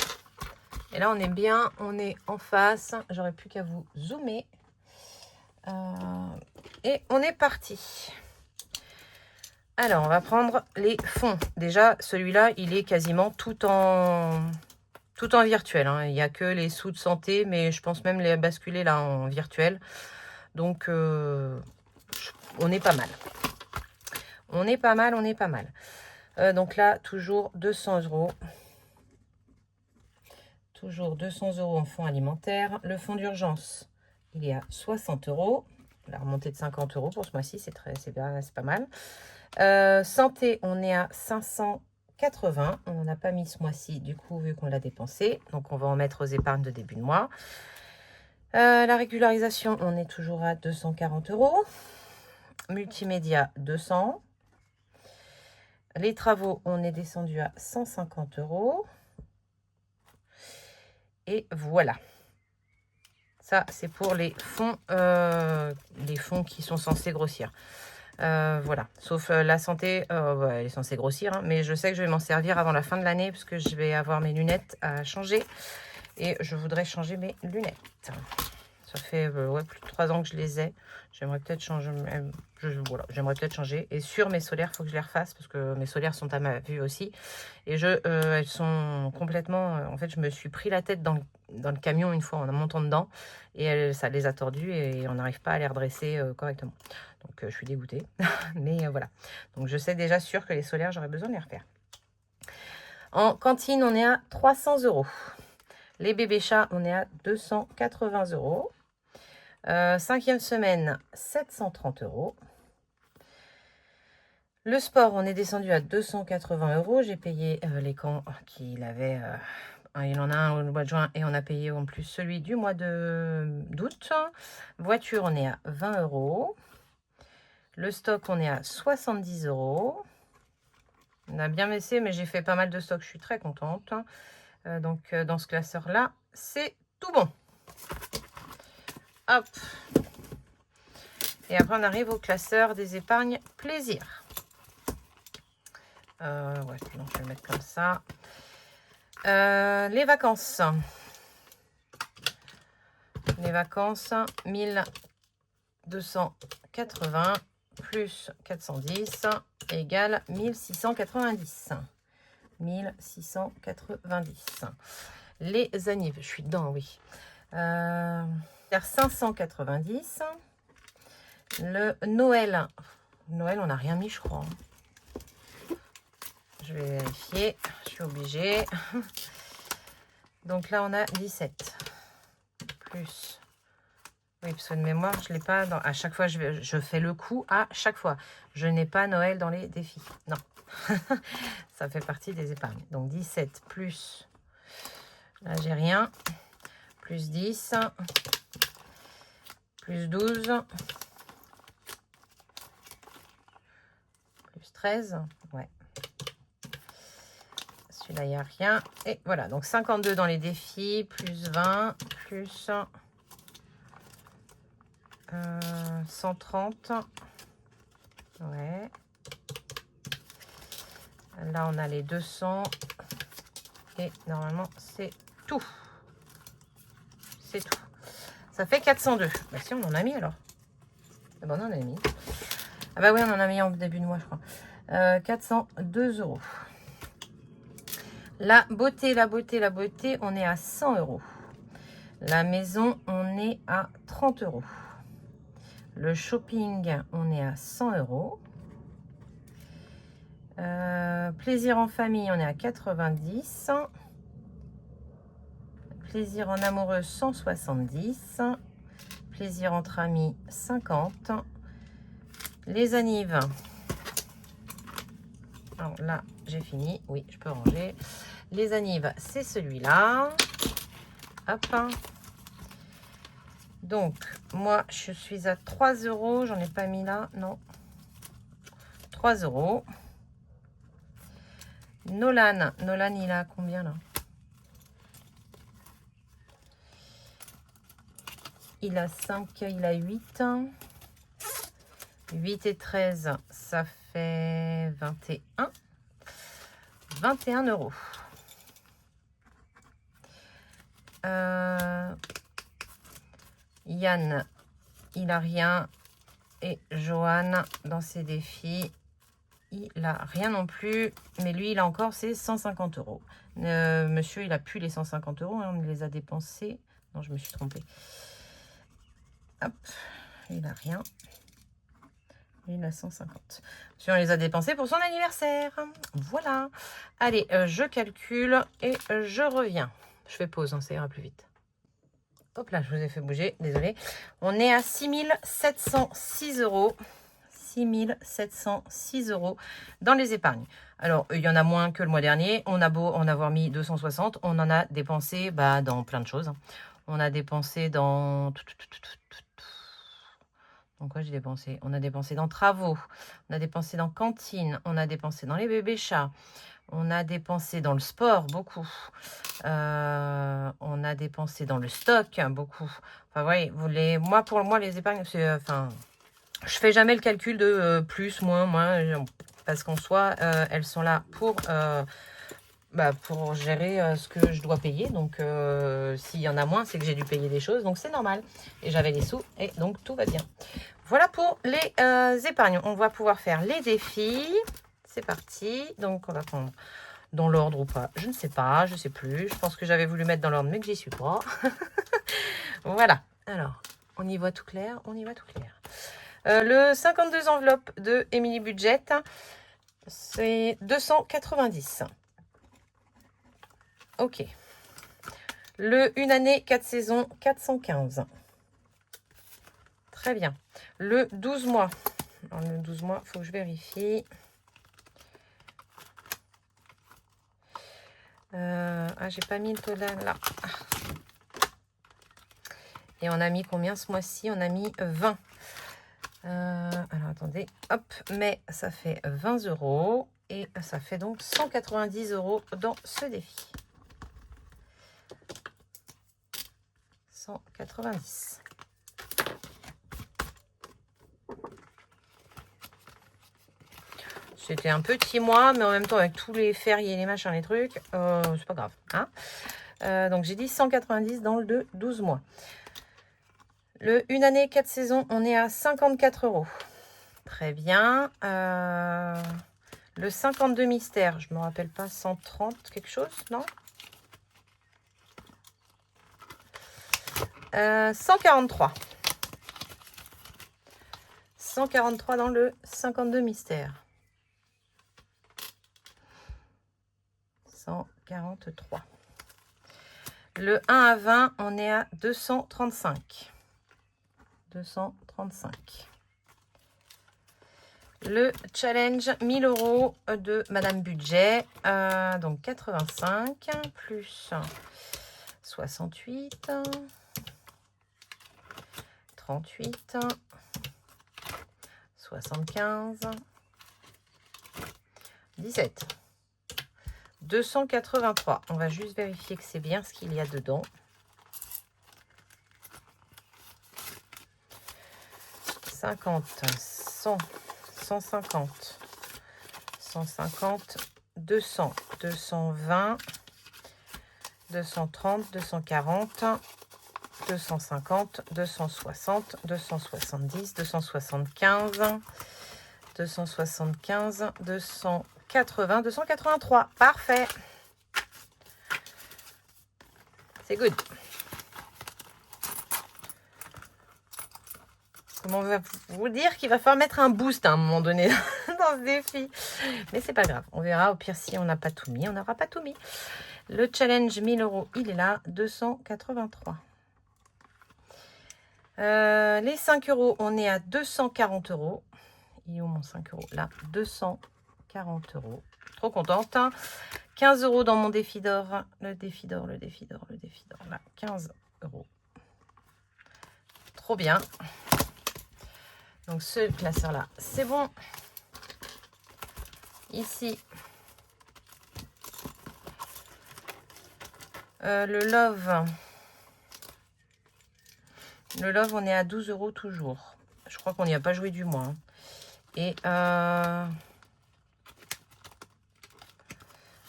Et là, on est bien. On est en face. J'aurais plus qu'à vous zoomer. Et on est parti. Alors, on va prendre les fonds. Déjà, celui-là, il est quasiment tout en virtuel. Hein. Il n'y a que les sous de santé, mais je pense même les basculer là en virtuel. Donc, on est pas mal. On est pas mal, on est pas mal. Donc là, toujours 200 €. Toujours 200 € en fonds alimentaires. Le fonds d'urgence, il est à 60 €. La remontée de 50 € pour ce mois-ci, c'est pas mal. Santé, on est à 580. On n'en a pas mis ce mois-ci, du coup, vu qu'on l'a dépensé. Donc, on va en mettre aux épargnes de début de mois. La régularisation, on est toujours à 240 €. Multimédia, 200. Les travaux, on est descendu à 150 €. Et voilà. Ça, c'est pour les fonds qui sont censés grossir. Voilà, sauf la santé, elle est censée grossir, hein, mais je sais que je vais m'en servir avant la fin de l'année parce que je vais avoir mes lunettes à changer et je voudrais changer mes lunettes. Ça fait plus de 3 ans que je les ai. J'aimerais peut-être changer. Voilà, j'aimerais peut-être changer. Et sur mes solaires, il faut que je les refasse parce que mes solaires sont à ma vue aussi. Et elles sont complètement. En fait, je me suis pris la tête dans le camion une fois en montant dedans et ça les a tordus et on n'arrive pas à les redresser correctement. Donc, je suis dégoûtée. Mais voilà. Donc, je sais déjà sûr que les solaires, j'aurais besoin de les refaire. En cantine, on est à 300 €. Les bébés chats, on est à 280 €. 5e semaine, 730 €. Le sport, on est descendu à 280 €. J'ai payé les camps qu'il avait. Il en a un au mois de juin et on a payé en plus celui du mois d'août. Voiture, on est à 20 €. Le stock, on est à 70 €. On a bien baissé, mais j'ai fait pas mal de stock. Je suis très contente. Donc, dans ce classeur-là, c'est tout bon. Hop. Et après, on arrive au classeur des épargnes plaisir. Ouais, donc je vais le mettre comme ça. Les vacances. Les vacances, 1280 plus 410 égale 1690. 1690. Les annives, je suis dedans, oui. 590. Le Noël. Noël, on n'a rien mis, je crois. Je vais vérifier. Je suis obligée. Donc là, on a 17. Plus. Oui, parce que de mémoire, je ne l'ai pas. À chaque fois, je fais le coup à chaque fois. Je n'ai pas Noël dans les défis. Non. Ça fait partie des épargnes. Donc 17 plus. Là, j'ai rien. Plus 10. Plus 12. Plus 13. Ouais. Celui-là, il n'y a rien. Et voilà. Donc 52 dans les défis. Plus 20. Plus 130. Ouais. Là, on a les 200. Et normalement, c'est tout. C'est tout. Ça fait 402. Bah si, on en a mis alors. Ah bah, on en a mis. Ah bah oui, on en a mis en début de mois, je crois. 402 €. La beauté, on est à 100 €. La maison, on est à 30 €. Le shopping, on est à 100 €. Plaisir en famille, on est à 90. Plaisir en amoureux, 170. Plaisir entre amis, 50. Les annives. Alors là, j'ai fini. Oui, je peux ranger. Les annives, c'est celui-là. Hop. Donc, moi, je suis à 3 €. J'en ai pas mis là. Non. 3 €. Nolan, il a combien là? Il a 5, il a 8. 8 et 13, ça fait 21. 21 euros. Yann, il a rien. Et Johan, dans ses défis, il a rien non plus. Mais lui, il a encore ses 150 euros. Monsieur, il a plus les 150 euros. Hein, on les a dépensés. Non, je me suis trompée. Hop, il a rien. Il a 150. Monsieur, on les a dépensés pour son anniversaire. Voilà. Allez, je calcule et je reviens. Je fais pause, hein, ça ira plus vite. Hop là, je vous ai fait bouger, désolé. On est à 6706 euros. 6706 euros dans les épargnes. Alors, il y en a moins que le mois dernier. On a beau en avoir mis 260. On en a dépensé dans plein de choses. On a dépensé dans... Dans quoi j'ai dépensé? On a dépensé dans travaux. On a dépensé dans cantine. On a dépensé dans les bébés chats. On a dépensé dans le sport, beaucoup. On a dépensé dans le stock, beaucoup. Enfin, voyez, pour moi, les épargnes, c'est... je fais jamais le calcul de plus, moins, parce qu'en soi, elles sont là pour gérer ce que je dois payer. Donc, s'il y en a moins, c'est que j'ai dû payer des choses. Donc, c'est normal. Et j'avais les sous, et donc, tout va bien. Voilà pour les épargnes. On va pouvoir faire les défis. C'est parti. Donc, on va prendre dans l'ordre ou pas. Je ne sais pas, je ne sais plus. Je pense que j'avais voulu mettre dans l'ordre, mais que j'y suis pas. Voilà. Alors, on y voit tout clair. On y voit tout clair. Le 52 enveloppes de Emily Budget, c'est 290. Ok. Le 1 année, 4 saisons, 415. Très bien. Le 12 mois. Alors, le 12 mois, il faut que je vérifie. J'ai pas mis le total là. Et on a mis combien ce mois-ci? On a mis 20. Alors attendez, hop, mais ça fait 20 euros. Et ça fait donc 190 euros dans ce défi. 190. C'était un petit mois, mais en même temps, avec tous les fériés, les machins, les trucs, c'est pas grave. Hein, donc, j'ai dit 190 dans le 12 mois. Le 1 année, 4 saisons, on est à 54 euros. Très bien. Le 52 mystères, je ne me rappelle pas, 130 quelque chose, non 143. 143 dans le 52 mystères. 143. Le 1 à 20, on est à 235. 235. Le challenge 1000 euros de Madame Budget. Donc 85 plus 68. 38. 75. 17. 283. On va juste vérifier que c'est bien ce qu'il y a dedans. 50, 100, 150, 150, 200, 220, 230, 240, 250, 260, 270, 275, 275, 280, 283. Parfait. C'est good. Comment on va vous dire qu'il va falloir mettre un boost à un moment donné dans ce défi. Mais c'est pas grave. On verra. Au pire, si on n'a pas tout mis, on n'aura pas tout mis. Le challenge 1000 euros, il est là. 283. Les 5 euros, on est à 240 euros. Il est où mon 5 euros? Là, 240 euros. Trop contente. 15 euros dans mon défi d'or. Le défi d'or, le défi d'or, le défi d'or. Là, 15 euros. Trop bien. Donc, ce classeur-là, c'est bon. Ici, Le Love. Le Love, on est à 12 € toujours. Je crois qu'on n'y a pas joué du mois. Hein. Et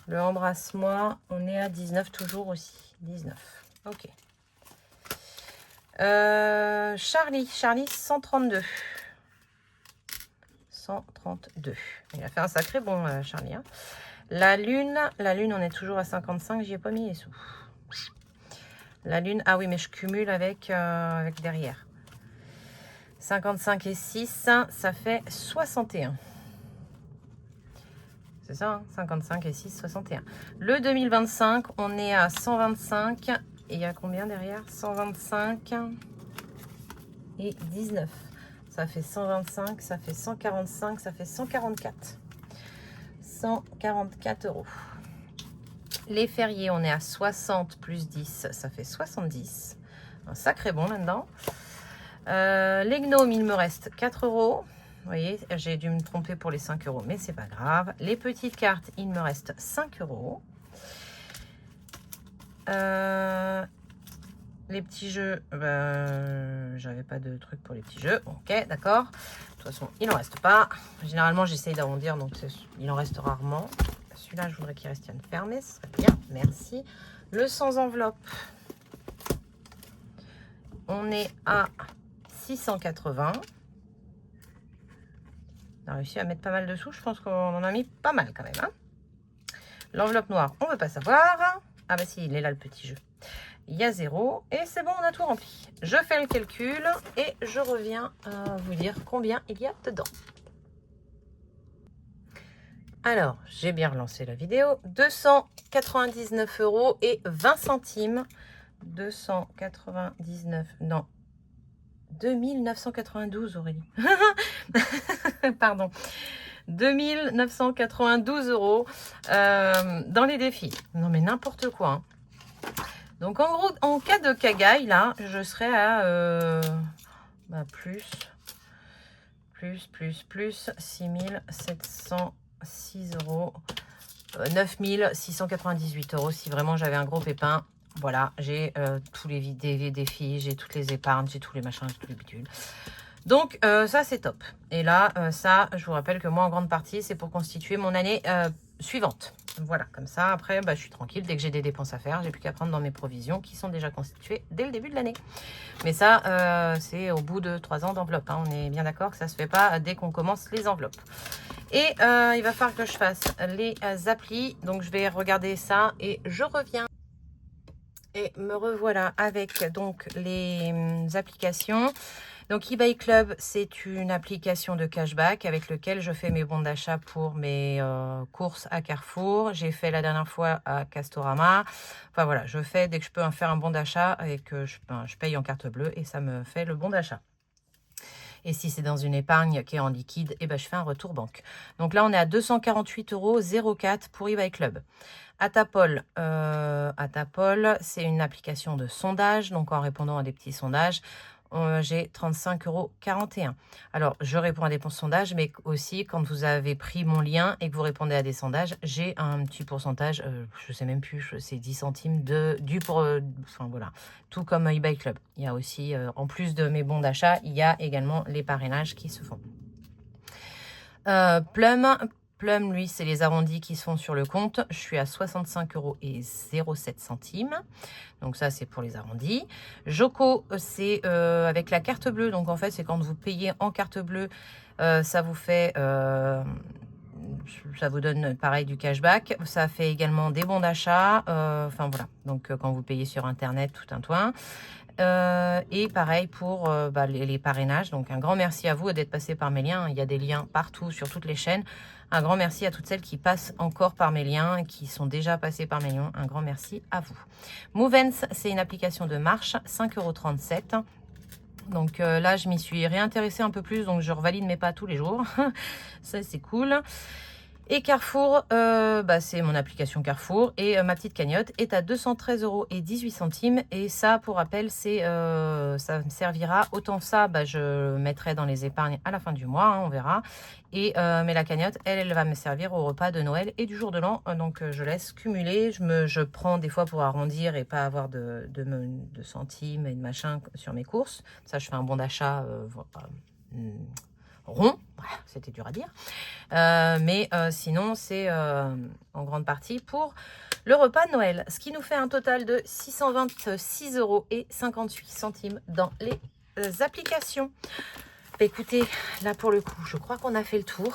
le Embrasse-moi, on est à 19 toujours aussi. 19. Ok. Charlie, 132. 132. Il a fait un sacré bon, Charlie. Hein. La Lune, on est toujours à 55. J'y ai pas mis les sous. La Lune, ah oui, mais je cumule avec derrière. 55 et 6, ça fait 61. C'est ça, hein, 55 et 6, 61. Le 2025, on est à 125. Et il y a combien derrière? 125 et 19. Ça fait 125, ça fait 145, ça fait 144. 144 €. Les fériés, on est à 60 plus 10, ça fait 70. Un sacré bon là-dedans. Les gnomes, il me reste 4 €. Vous voyez, j'ai dû me tromper pour les 5 €, mais c'est pas grave. Les petites cartes, il me reste 5 €. Les petits jeux, j'avais pas de truc pour les petits jeux. Ok, d'accord. De toute façon, il n'en reste pas. Généralement, j'essaye d'arrondir, donc il en reste rarement. Celui-là, je voudrais qu'il reste fermé, ce serait bien. Merci. Le sans enveloppe, on est à 680. On a réussi à mettre pas mal de sous. Je pense qu'on en a mis pas mal quand même. Hein. L'enveloppe noire, on ne veut pas savoir. Ah bah si, il est là le petit jeu. Il y a 0 et c'est bon, on a tout rempli. Je fais le calcul et je reviens vous dire combien il y a dedans. Alors, j'ai bien relancé la vidéo. 299 € et 20 centimes. 299, non. 2992, Aurélie. Pardon. 2992 € dans les défis. Non mais n'importe quoi. Hein. Donc en gros, en cas de cagaille, là, je serais à plus 6706 €, 9698 € si vraiment j'avais un gros pépin. Voilà, j'ai tous les défis, j'ai toutes les épargnes, j'ai tous les machins, j'ai tous les bidules. Donc ça c'est top. Et là, ça, je vous rappelle que moi en grande partie, c'est pour constituer mon année suivante. Voilà, comme ça, après, je suis tranquille. Dès que j'ai des dépenses à faire, j'ai plus qu'à prendre dans mes provisions qui sont déjà constituées dès le début de l'année. Mais ça, c'est au bout de 3 ans d'enveloppe. Hein. On est bien d'accord que ça se fait pas dès qu'on commence les enveloppes. Et il va falloir que je fasse les applis. Donc, je vais regarder ça et je reviens. Et me revoilà avec donc les applications. Donc eBay Club, c'est une application de cashback avec lequel je fais mes bons d'achat pour mes courses à Carrefour. J'ai fait la dernière fois à Castorama. Enfin voilà, je fais dès que je peux faire un bon d'achat et que je paye en carte bleue et ça me fait le bon d'achat. Et si c'est dans une épargne qui est en liquide, je fais un retour banque. Donc là, on est à 248,04 € pour eBay Club. Atapol, c'est une application de sondage. Donc en répondant à des petits sondages, j'ai 35,41 €. Alors, je réponds à des sondages, mais aussi quand vous avez pris mon lien et que vous répondez à des sondages, j'ai un petit pourcentage, je ne sais même plus, c'est 10 centimes enfin voilà, tout comme eBay Club. Il y a aussi, en plus de mes bons d'achat, il y a également les parrainages qui se font. Plum, lui, c'est les arrondis qui sont sur le compte. Je suis à 65,07 €. Donc ça, c'est pour les arrondis. Joko, c'est avec la carte bleue. Donc en fait, c'est quand vous payez en carte bleue, ça vous fait... ça vous donne pareil du cashback. Ça fait également des bons d'achat. Enfin voilà. Donc quand vous payez sur Internet, tout un toin. Et pareil pour les parrainages. Donc un grand merci à vous d'être passé par mes liens. Il y a des liens partout sur toutes les chaînes. Un grand merci à toutes celles qui passent encore par mes liens et qui sont déjà passées par mes liens. Un grand merci à vous. Movens, c'est une application de marche, 5,37 €. Donc là, je m'y suis réintéressée un peu plus, donc je revalide mes pas tous les jours. Ça, c'est cool. Et Carrefour, c'est mon application Carrefour. Et ma petite cagnotte est à 213,18 €. Et ça, pour rappel, ça me servira. Autant ça, je mettrai dans les épargnes à la fin du mois, hein, on verra. Mais la cagnotte, elle va me servir au repas de Noël et du jour de l'an. Donc, je laisse cumuler. Je prends des fois pour arrondir et pas avoir de centimes et de machin sur mes courses. Ça, je fais un bon d'achat rond. Voilà, c'était dur à dire. Sinon, c'est en grande partie pour le repas de Noël. Ce qui nous fait un total de 626,58 € dans les applications. Écoutez, là pour le coup, je crois qu'on a fait le tour.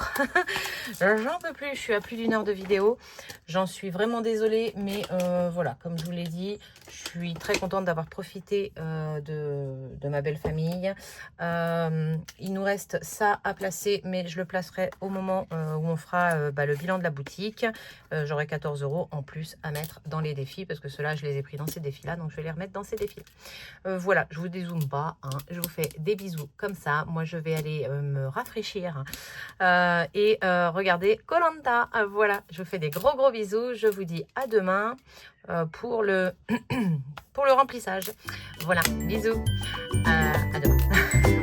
J'en peux plus, je suis à plus d'1 heure de vidéo. J'en suis vraiment désolée, mais voilà, comme je vous l'ai dit, je suis très contente d'avoir profité de ma belle famille. Il nous reste ça à placer, mais je le placerai au moment où on fera le bilan de la boutique. J'aurai 14 € en plus à mettre dans les défis, parce que ceux-là, je les ai pris dans ces défis-là, donc je vais les remettre dans ces défis-là. Voilà, je vous dézoome pas, hein, je vous fais des bisous comme ça. Moi, je vais aller me rafraîchir et regarder koh Lanta. Voilà, je vous fais des gros bisous. Je vous dis à demain pour le remplissage. Voilà, bisous. À demain.